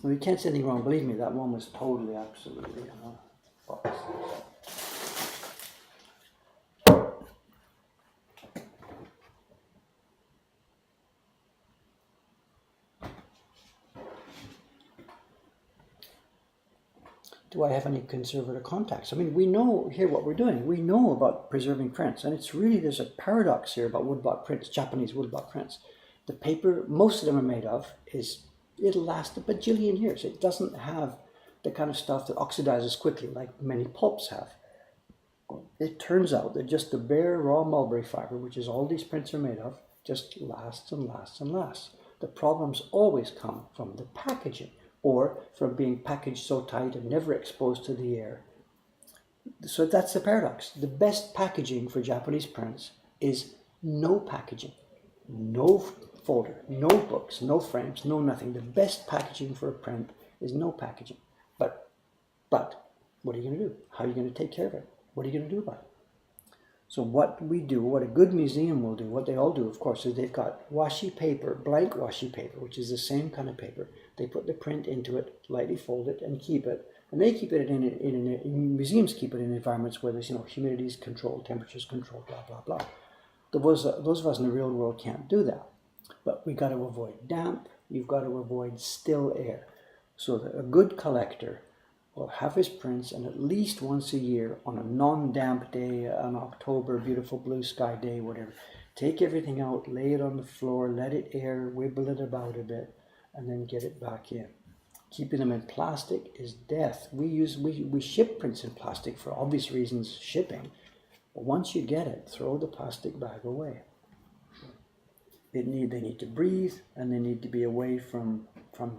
Well, you can't say anything wrong. Believe me, that one was totally, absolutely, foxed. Do I have any conservator contacts? I mean, we know here what we're doing. We know about preserving prints, and it's really, there's a paradox here about woodblock prints, Japanese woodblock prints. The paper most of them are made of it'll last a bajillion years. It doesn't have the kind of stuff that oxidizes quickly like many pulps have. It turns out that just the bare raw mulberry fiber, which is all these prints are made of, just lasts and lasts and lasts. The problems always come from the packaging, or from being packaged so tight and never exposed to the air. So that's the paradox. The best packaging for Japanese prints is no packaging, no folder, no books, no frames, no nothing. The best packaging for a print is no packaging. But what are you going to do? How are you going to take care of it? What are you going to do about it? So what we do, what a good museum will do, what they all do, of course, is they've got washi paper, blank washi paper, which is the same kind of paper. They put the print into it, lightly fold it, and keep it. And they keep it in museums keep it in environments where there's, humidity is controlled, temperatures controlled, blah, blah, blah. Those of us in the real world can't do that. But we got to avoid damp. You've got to avoid still air. So that a good collector will have his prints, and at least once a year on a non-damp day, an October beautiful blue sky day, whatever, take everything out, lay it on the floor, let it air, wibble it about a bit, and then get it back in. Keeping them in plastic is death. We ship prints in plastic for obvious reasons, shipping. But once you get it, throw the plastic bag away. They need to breathe, and they need to be away from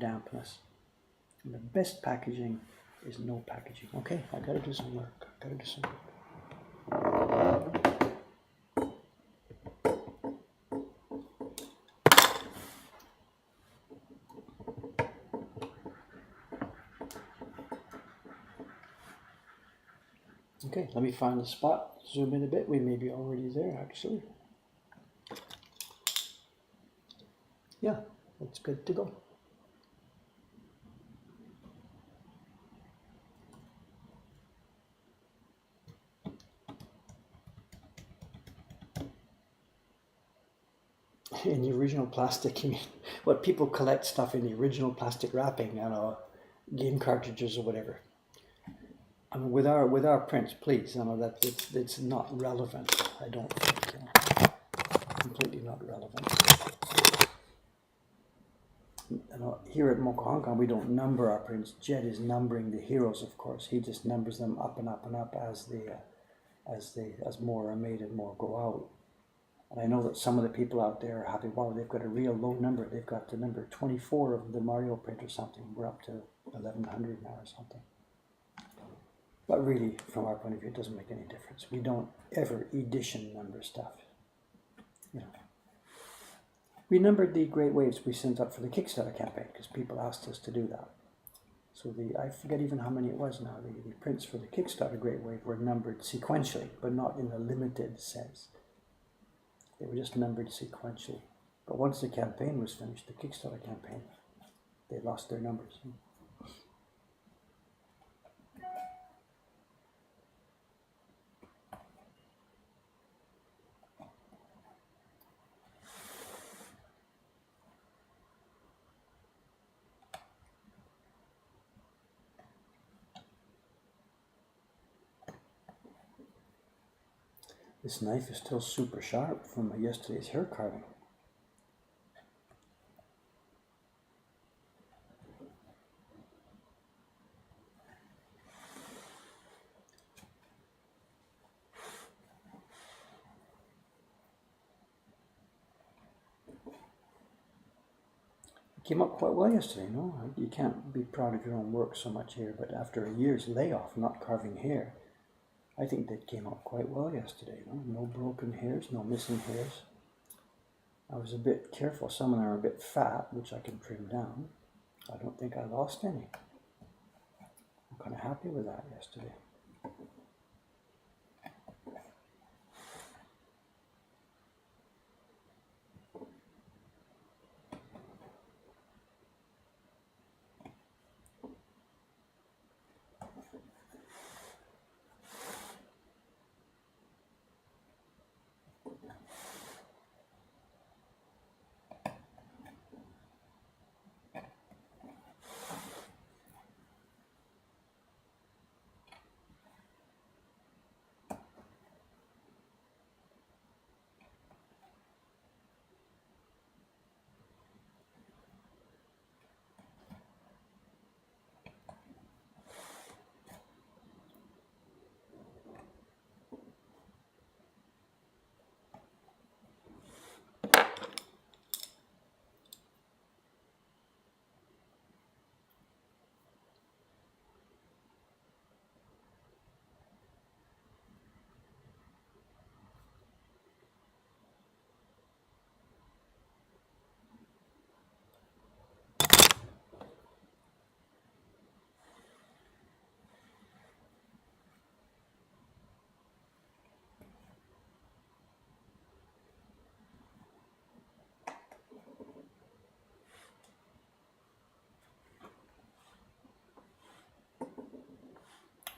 dampness. And the best packaging is no packaging. Okay, I gotta do some work. Okay, let me find the spot. Zoom in a bit. We may be already there, actually. Yeah, it's good to go. In the original plastic, you mean, what people collect stuff in the original plastic wrapping, game cartridges or whatever. I mean, with our prints, please, that it's not relevant. I don't think, completely not relevant. Here at Moko Hong Kong, we don't number our prints. Jed is numbering the heroes, of course. He just numbers them up and up and up as more are made and more go out. And I know that some of the people out there are happy. Wow, they've got a real low number. They've got the number 24 of the Mario print or something. We're up to 1100 now or something. But really, from our point of view, it doesn't make any difference. We don't ever edition number stuff. We numbered the Great Waves we sent up for the Kickstarter campaign because people asked us to do that. So I forget even how many it was now. The prints for the Kickstarter Great Wave were numbered sequentially, but not in a limited sense. They were just numbered sequentially. But once the campaign was finished, the Kickstarter campaign, they lost their numbers. This knife is still super sharp from yesterday's hair carving. Came up quite well yesterday, no? You can't be proud of your own work so much here, but after a year's layoff not carving hair, I think that came up quite well yesterday, no? No broken hairs, no missing hairs. I was a bit careful. Some of them are a bit fat, which I can trim down. I don't think I lost any. I'm kind of happy with that yesterday.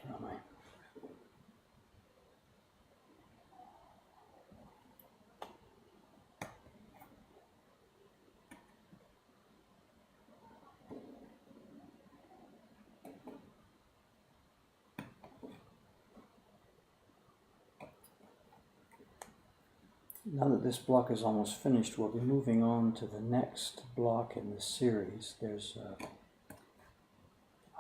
Where am I? Now that this block is almost finished, we'll be moving on to the next block in the series. There's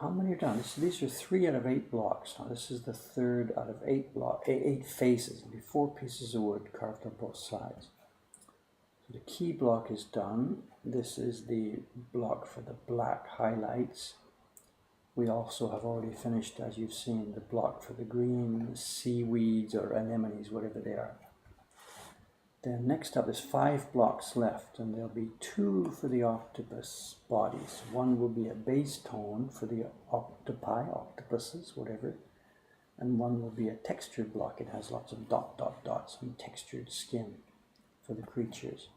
how many are done? These are 3 out of 8 blocks. Now this is the 3rd out of 8 8 faces. It'll be 4 pieces of wood carved on both sides. So the key block is done. This is the block for the black highlights. We also have already finished, as you've seen, the block for the green seaweeds or anemones, whatever they are. Then next up is 5 blocks left, and there'll be 2 for the octopus bodies. One will be a base tone for the octopi, octopuses, whatever, and one will be a textured block. It has lots of dots and textured skin for the creatures.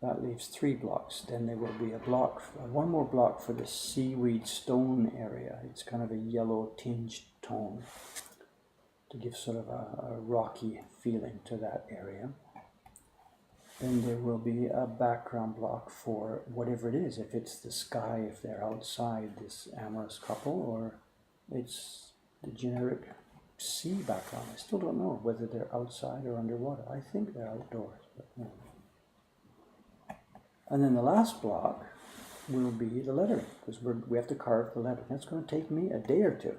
That leaves 3 blocks. Then there will be a block, one more block for the seaweed stone area. It's kind of a yellow tinged tone to give sort of a rocky feeling to that area. Then there will be a background block for whatever it is, if it's the sky, if they're outside, this amorous couple, or it's the generic sea background. I still don't know whether they're outside or underwater. I think they're outdoors, but no. And then the last block will be the lettering, because we have to carve the lettering. That's going to take me a day or 2.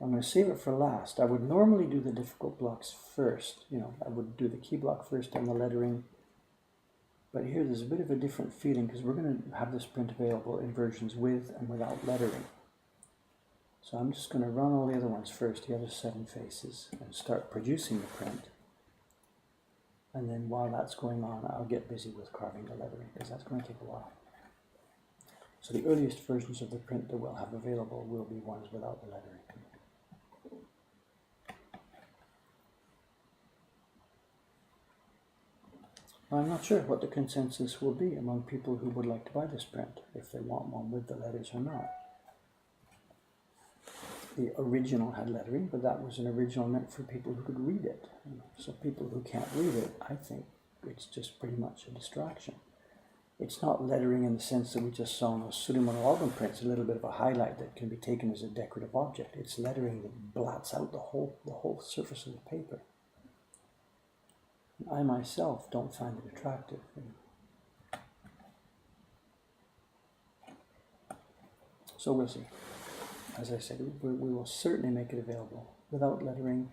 I'm going to save it for last. I would normally do the difficult blocks first. I would do the key block first and the lettering. But here there's a bit of a different feeling because we're going to have this print available in versions with and without lettering. So I'm just going to run all the other ones first, the other 7 faces, and start producing the print. And then while that's going on, I'll get busy with carving the lettering because that's going to take a while. So the earliest versions of the print that we'll have available will be ones without the lettering. I'm not sure what the consensus will be among people who would like to buy this print, if they want one with the letters or not. The original had lettering, but that was an original meant for people who could read it. So people who can't read it, I think it's just pretty much a distraction. It's not lettering in the sense that we just saw in those Sudimono album prints, a little bit of a highlight that can be taken as a decorative object. It's lettering that blots out the whole surface of the paper. I myself don't find it attractive. So we'll see. As I said, we will certainly make it available without lettering,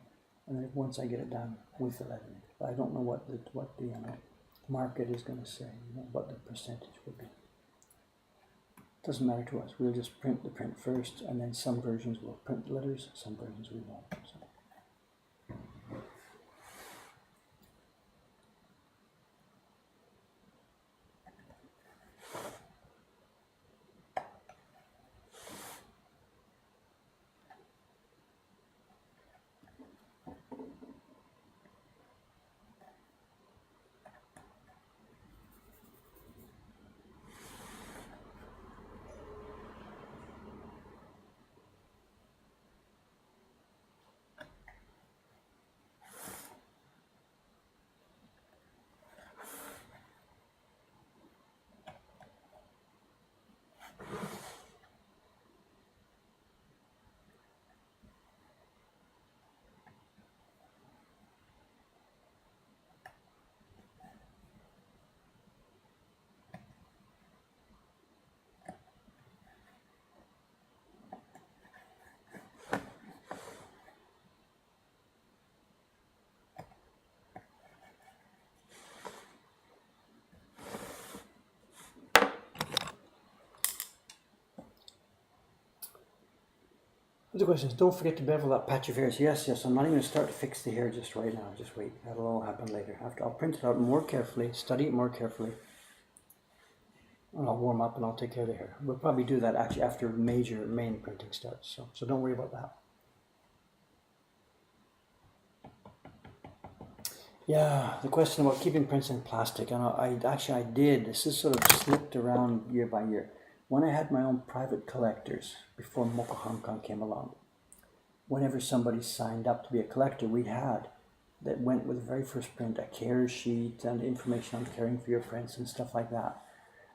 and then once I get it done with the lettering. But I don't know what the market is going to say, what the percentage would be. Doesn't matter to us. We'll just print the print first, and then some versions will print letters, some versions we won't. So. The question is, don't forget to bevel that patch of hairs. Yes, I'm not even going to start to fix the hair just right now. Just wait. That'll all happen later. I'll print it out more carefully, study it more carefully, and I'll warm up and I'll take care of the hair. We'll probably do that actually after main printing starts. So don't worry about that. Yeah, the question about keeping prints in plastic. And I did. This is sort of slipped around year by year. When I had my own private collectors, before Mocha Hong Kong came along, whenever somebody signed up to be a collector, we had, that went with the very first print, a care sheet and information on caring for your prints and stuff like that.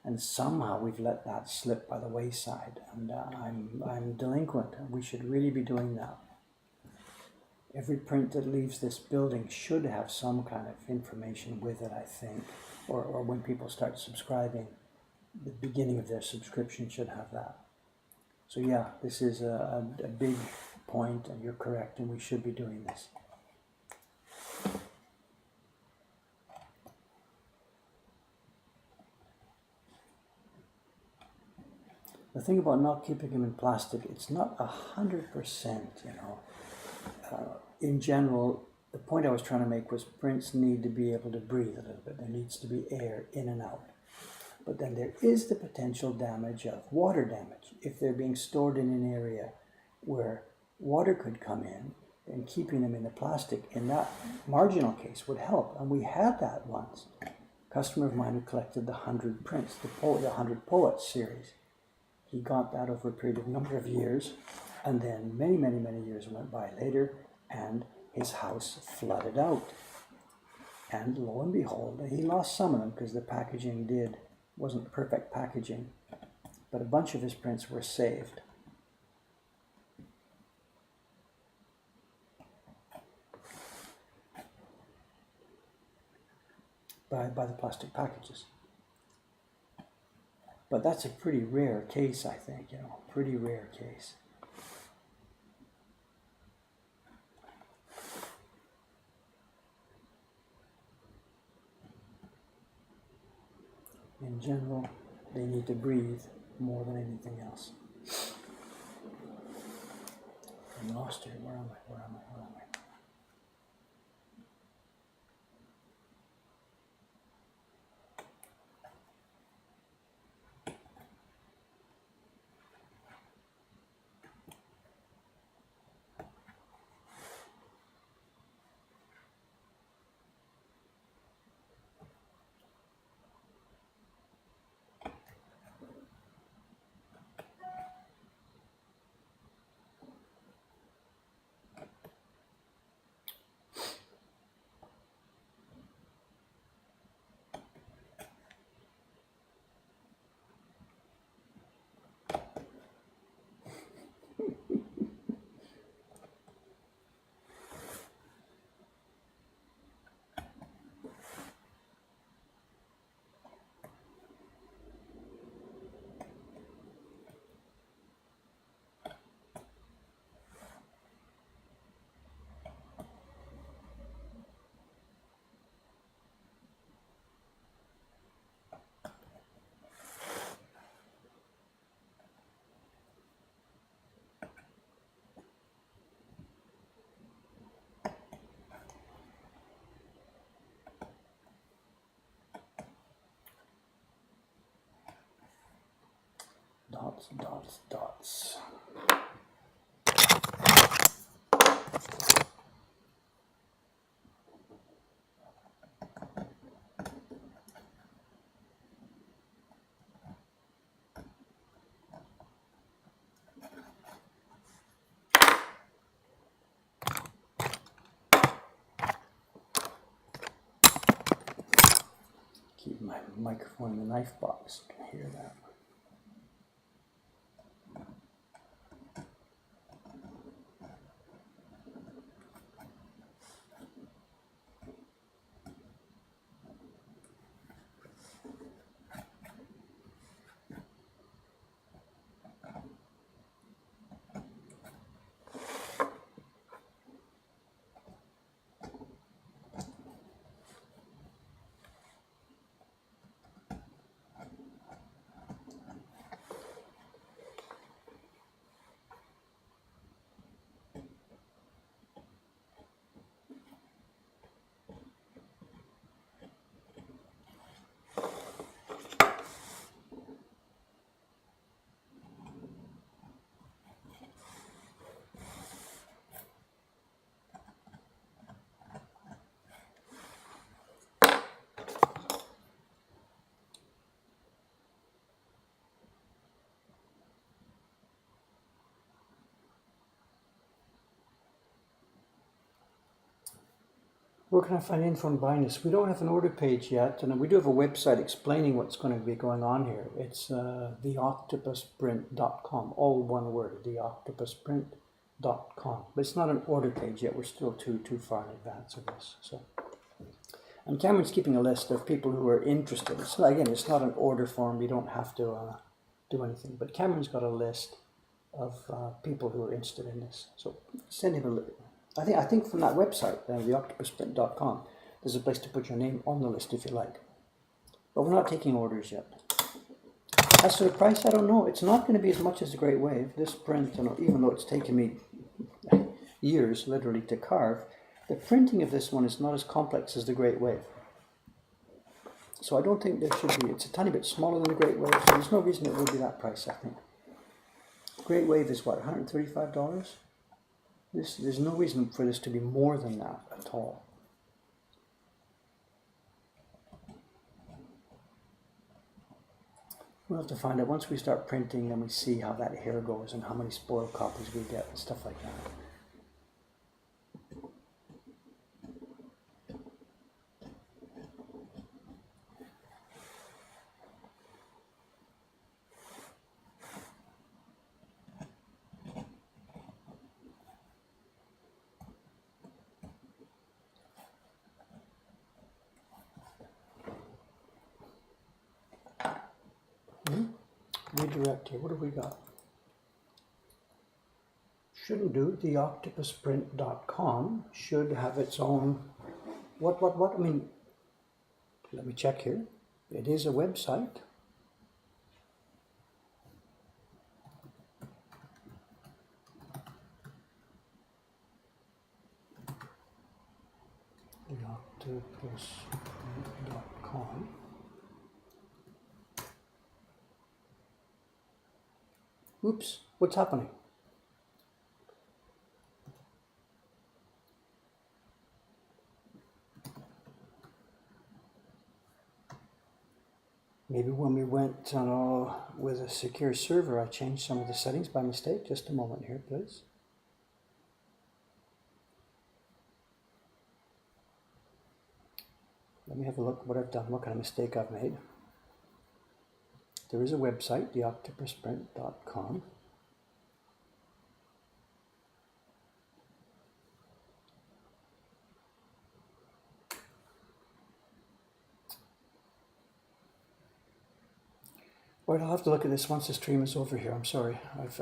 And somehow we've let that slip by the wayside, and I'm delinquent. We should really be doing that. Every print that leaves this building should have some kind of information with it, I think, or when people start subscribing, the beginning of their subscription should have that. So yeah, this is a big point, and you're correct, and we should be doing this. The thing about not keeping them in plastic, it's not 100%, in general, the point I was trying to make was prints need to be able to breathe a little bit. There needs to be air in and out. But then there is the potential damage of water damage. If they're being stored in an area where water could come in, then keeping them in the plastic in that marginal case would help. And we had that once. A customer of mine who collected the 100 prints, the 100 Poets series. He got that over a period of a number of years, and then many, many, many years went by later, and his house flooded out. And lo and behold, he lost some of them because the packaging wasn't perfect packaging, but a bunch of his prints were saved. By the plastic packages. But that's a pretty rare case, I think, pretty rare case. In general, they need to breathe more than anything else. I'm lost here. Where am I? dots, dots, dots. Keep my microphone in the knife box. You can hear that. Where can I find info on buying this? We don't have an order page yet, and we do have a website explaining what's going to be going on here. It's theoctopusprint.com, all one word, theoctopusprint.com. But it's not an order page yet. We're still too far in advance of this. So, and Cameron's keeping a list of people who are interested. So again, it's not an order form. You don't have to do anything. But Cameron's got a list of people who are interested in this. So send him a list. I think from that website, theoctopusprint.com, there's a place to put your name on the list if you like. But we're not taking orders yet. As to the price, I don't know. It's not going to be as much as the Great Wave. This print, even though it's taken me years, literally, to carve, the printing of this one is not as complex as the Great Wave. So I don't think there should be. It's a tiny bit smaller than the Great Wave, so there's no reason it will be that price, I think. Great Wave is what, $135? There's no reason for this to be more than that at all. We'll have to find out once we start printing and we see how that hair goes and how many spoiled copies we get and stuff like that. Redirect here. What have we got? Shouldn't do. Theoctopusprint.com should have its own. What? I mean, let me check here. It is a website. Theoctopusprint.com. Oops, what's happening? Maybe when we went with a secure server, I changed some of the settings by mistake. Just a moment here, please. Let me have a look at what I've done, what kind of mistake I've made. There is a website, theoctopusprint.com. Right, I'll have to look at this once the stream is over here. I'm sorry, I've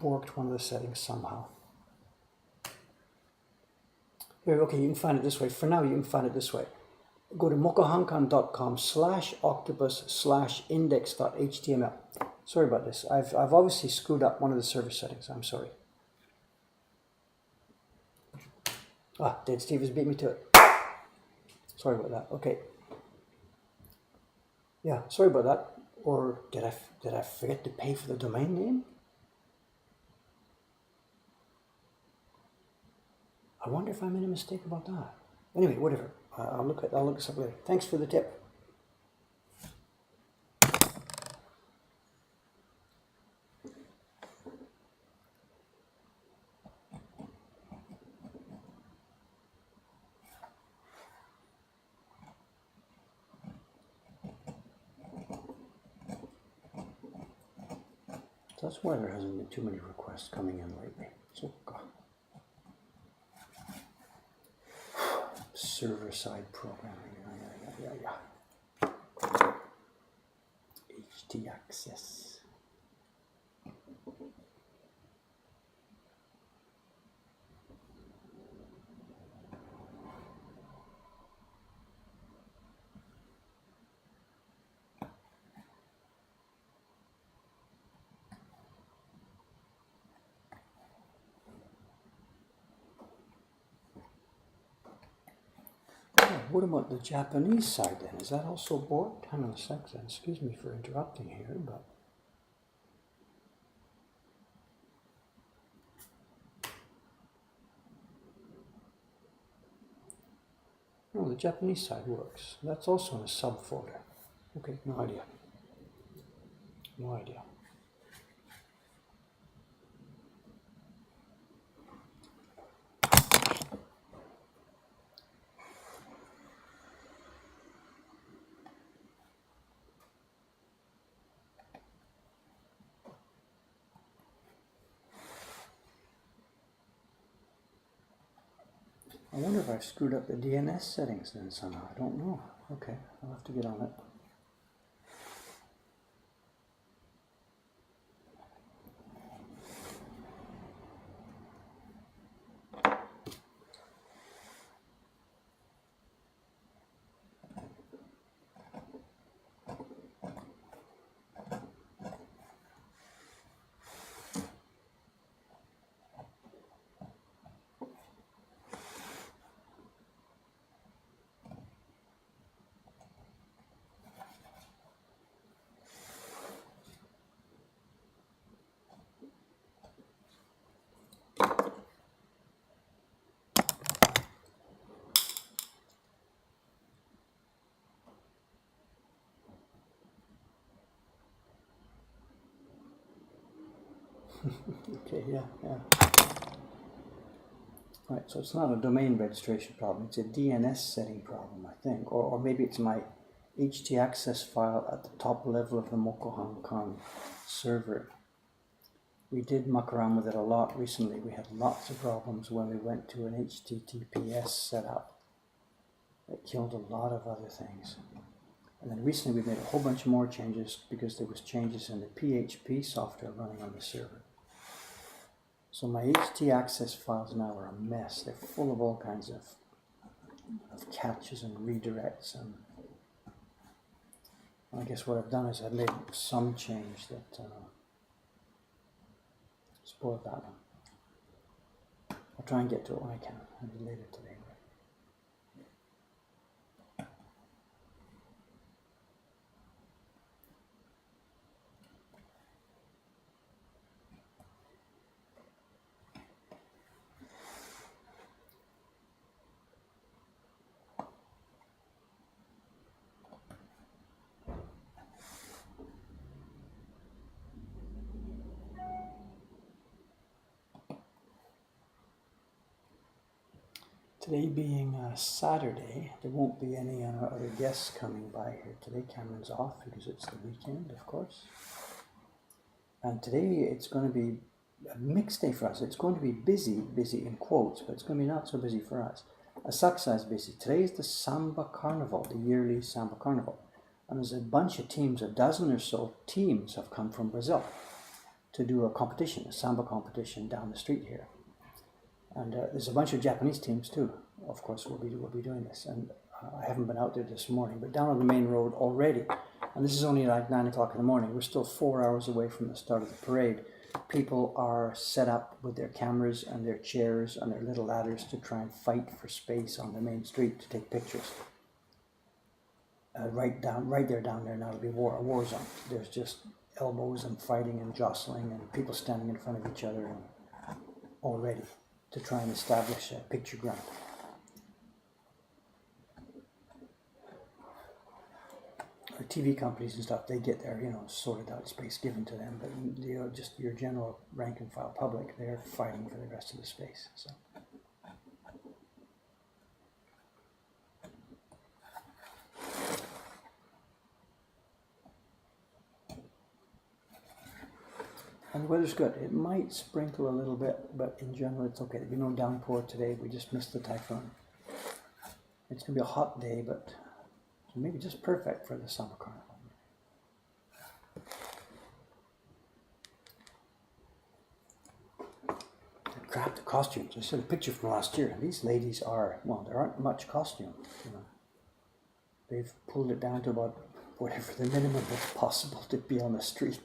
borked one of the settings somehow. Here, okay, you can find it this way. For now, you can find it this way. Go to mokohankan.com/octopus/index.html. Sorry about this. I've obviously screwed up one of the server settings. I'm sorry. Dead Steve has beat me to it. Sorry about that. Okay. Yeah, sorry about that. Or did I forget to pay for the domain name? I wonder if I made a mistake about that. Anyway, whatever. I'll look this up later. Thanks for the tip. That's why there hasn't been too many requests coming in lately. So, God. Server-side programming. Yeah. htaccess. What about the Japanese side then? Is that also borked? Hang on a sec then. Excuse me for interrupting here, but... No, the Japanese side works. That's also in a subfolder. Okay, no idea. No idea. I wonder if I've screwed up the DNS settings then somehow. I don't know. Okay, I'll have to get on it. Okay, yeah. Right, so it's not a domain registration problem, it's a DNS setting problem, I think. Or maybe it's my htaccess file at the top level of the Mokohan server. We did muck around with it a lot recently. We had lots of problems when we went to an HTTPS setup. It killed a lot of other things. And then recently we made a whole bunch more changes because there was changes in the PHP software running on the server. So my htaccess files now are a mess. They're full of all kinds of catches and redirects. And I guess what I've done is I've made some change that spoiled that one. I'll try and get to it when I can, maybe later today. Today being Saturday, there won't be any other guests coming by here today. Cameron's off because it's the weekend, of course. And today it's going to be a mixed day for us. It's going to be busy in quotes, but it's going to be not so busy for us. Asakusa is busy. Today is the Samba Carnival, the yearly Samba Carnival. And there's a bunch of teams, a dozen or so teams have come from Brazil to do a competition, a Samba competition down the street here. And there's a bunch of Japanese teams too. Of course, we'll be doing this. And I haven't been out there this morning, but down on the main road already. And this is only like 9 o'clock in the morning. We're still 4 hours away from the start of the parade. People are set up with their cameras and their chairs and their little ladders to try and fight for space on the main street to take pictures. right there down there now it'll be a war zone. There's just elbows and fighting and jostling and people standing in front of each other and already to try and establish a picture ground. The TV companies and stuff, they get their, sorted out space given to them, but just your general rank and file public, they're fighting for the rest of the space. So. And the weather's good. It might sprinkle a little bit, but in general it's okay. There'll be no downpour today. We just missed the typhoon. It's going to be a hot day, but maybe just perfect for the summer carnival. Crap, the costumes. I saw a picture from last year. These ladies are, there aren't much costume. They've pulled it down to about whatever the minimum that's possible to be on the street.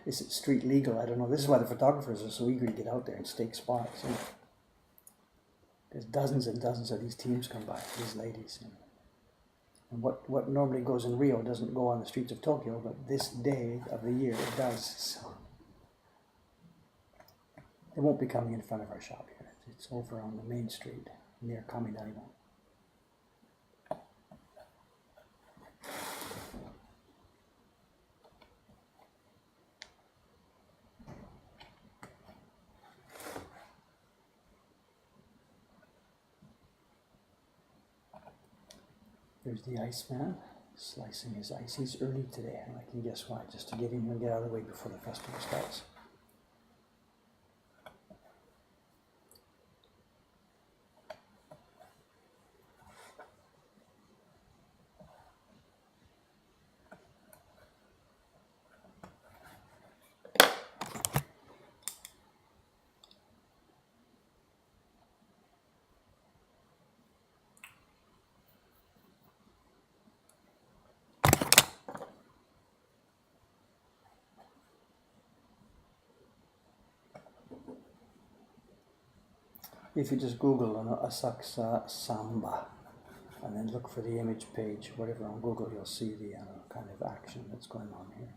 Is it street legal? I don't know. This is why the photographers are so eager to get out there and stake spots. There's dozens and dozens of these teams come by, these ladies. And what normally goes in Rio doesn't go on the streets of Tokyo, but this day of the year it does. So they won't be coming in front of our shop here. It's over on the main street near Kamidaimo. There's the Iceman slicing his ice. He's early today, and I can guess why, just to get in here and get out of the way before the festival starts. If you just Google Asakusa Samba and then look for the image page, whatever on Google, you'll see the kind of action that's going on here.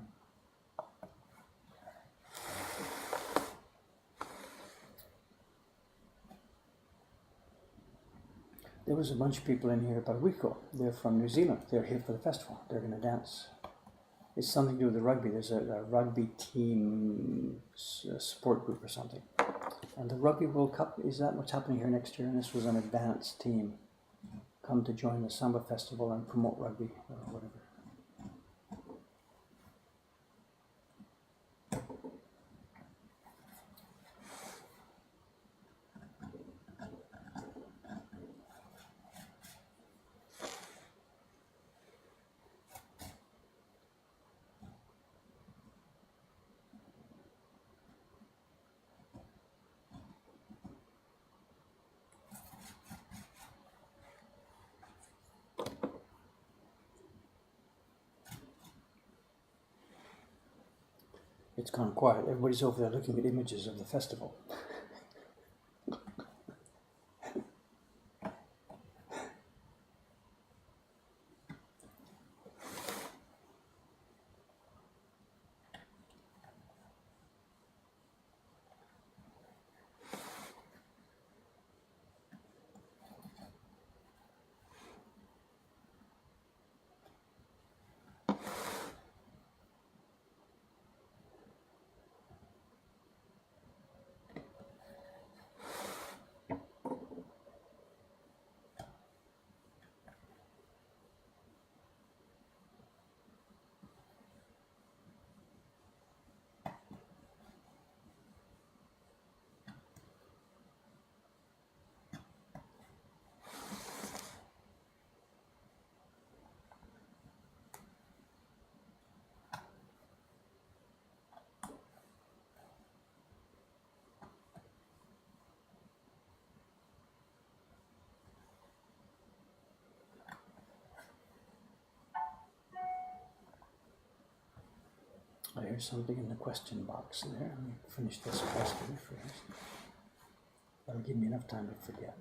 There was a bunch of people in here about a week ago. They're from New Zealand. They're here for the festival. They're going to dance. It's something to do with the rugby. There's a rugby team support group or something. And the Rugby World Cup, is that what's happening here next year? And this was an advanced team come to join the Samba Festival and promote rugby or whatever. It's gone quiet. Everybody's over there looking at images of the festival. I hear something in the question box there. Let me finish this question first. That'll give me enough time to forget.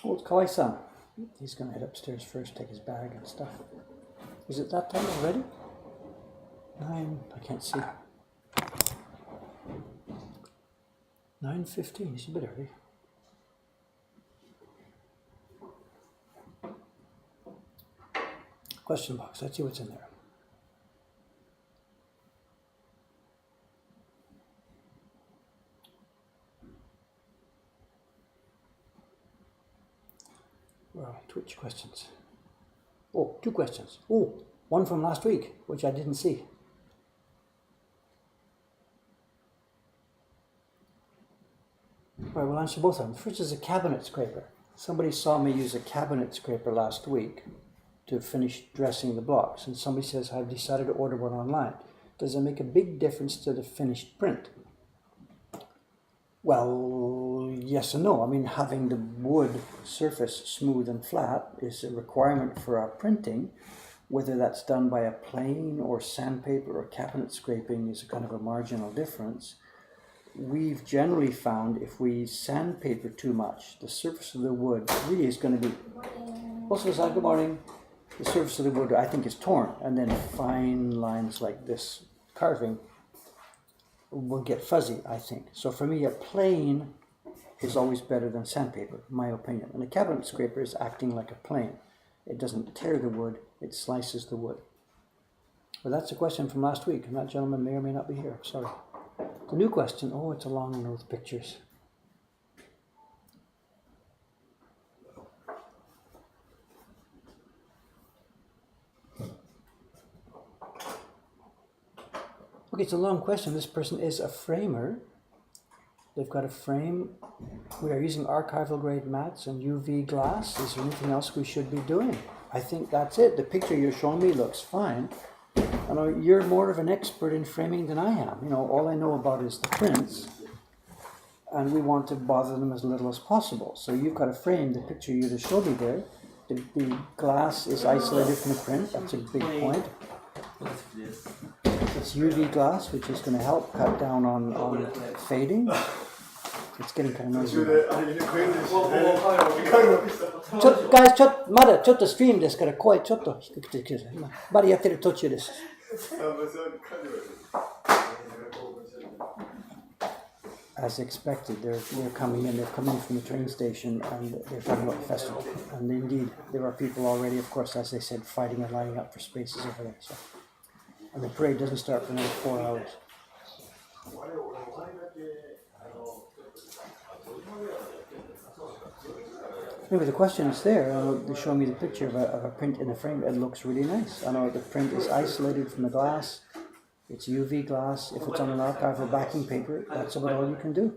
Oh, it's Kawai-san. He's going to head upstairs first, take his bag and stuff. Is it that time already? 9, I can't see. 9:15, it's a bit early. Question box, let's see what's in there. Well, Twitch questions. Oh, 2 questions. Oh, one from last week, which I didn't see. Right, we'll answer both of them. The first is a cabinet scraper. Somebody saw me use a cabinet scraper last week to finish dressing the blocks, and somebody says, I've decided to order one online. Does it make a big difference to the finished print? Well, yes and no. I mean, having the wood surface smooth and flat is a requirement for our printing. Whether that's done by a plane or sandpaper or cabinet scraping is a kind of a marginal difference. We've generally found if we sandpaper too much, the surface of the wood really is going to be... Also, good morning. The surface of the wood, I think, is torn, and then fine lines like this carving will get fuzzy, I think. So for me, a plane is always better than sandpaper, in my opinion. And a cabinet scraper is acting like a plane. It doesn't tear the wood, it slices the wood. But that's a question from last week, and that gentleman may or may not be here, sorry. The new question, oh, it's a long one with pictures. Okay, it's a long question. This person is a framer. They've got a frame. We are using archival grade mats and UV glass. Is there anything else we should be doing? I think that's it. The picture you're showing me looks fine. I know you're more of an expert in framing than I am. You know, all I know about is the prints, and we want to bother them as little as possible. So you've got a frame. The picture you just showed me there, the glass is isolated from the print. That's a big point. It's UV glass, which is going to help cut down on fading. It's getting kind of noisy. Guys, まだちょっとストリームですから声ちょっと低くてください。まだやってる途中です。As expected, they're coming in. They're coming from the train station, and they're talking about the festival. And indeed, there are people already, of course, as they said, fighting and lining up for spaces over there. So. And the parade doesn't start for another 4 hours. Anyway, the question is there. They show me the picture of a print in a frame. It looks really nice. I know the print is isolated from the glass. It's UV glass. If it's on an archival backing paper, that's about all you can do.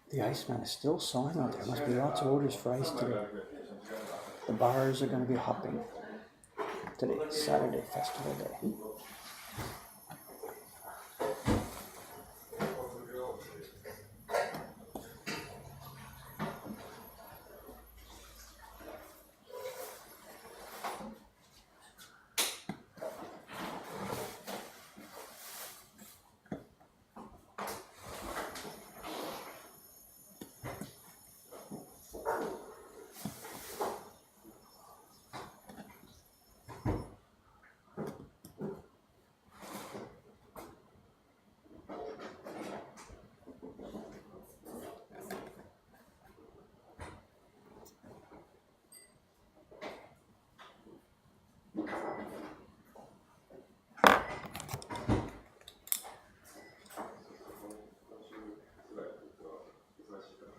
The Iceman is still sawing out there. Must be lots of orders for ice today. The bars are going to be hopping today, Saturday, festival day.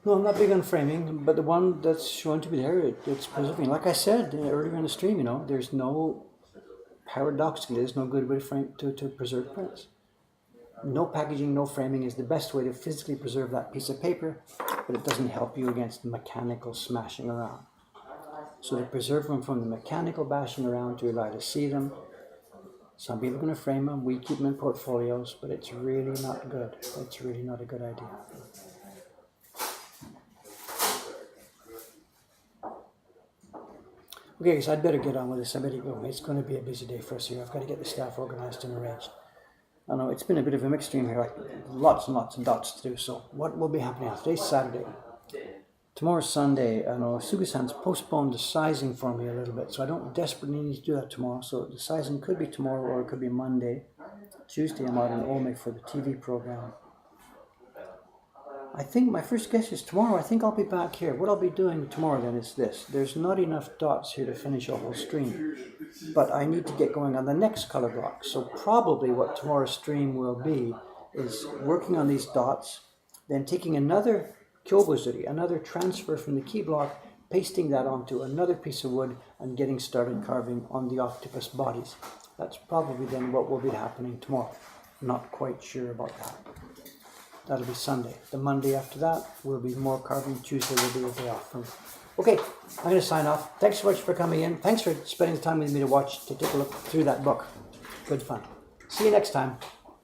No, I'm not big on framing, but the one that's shown to be there, it's preserving. Like I said earlier in the stream, there's no, paradoxically, there's no good way to preserve prints. No packaging, no framing is the best way to physically preserve that piece of paper, but it doesn't help you against mechanical smashing around. So to preserve them from the mechanical bashing around, to allow you to see them, Some people are going to frame them, we keep them in portfolios, but it's really not good. It's really not a good idea. Okay, guys, I'd better get on with this. I better go. It's going to be a busy day for us here. I've got to get the staff organized and arranged. I know it's been a bit of a mixed stream here, like lots and lots of dots to do. So what will be happening? Today's Saturday. Tomorrow's Sunday. I know Sugi-san's postponed the sizing for me a little bit, so I don't desperately need to do that tomorrow. So the sizing could be tomorrow or it could be Monday. Tuesday I'm out in Ome for the TV program. I think my first guess is tomorrow. I think I'll be back here. What I'll be doing tomorrow then is this. There's not enough dots here to finish a whole stream, but I need to get going on the next color block. So probably what tomorrow's stream will be is working on these dots, then taking another kyobuzuri, another transfer from the key block, pasting that onto another piece of wood and getting started carving on the octopus bodies. That's probably then what will be happening tomorrow. Not quite sure about that. That'll be Sunday. The Monday after that will be more carving. Tuesday will be a day off from me. Okay, I'm going to sign off. Thanks so much for coming in. Thanks for spending the time with me to take a look through that book. Good fun. See you next time.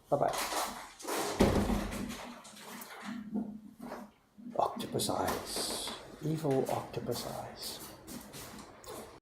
Bye-bye. Octopus eyes. Evil octopus eyes.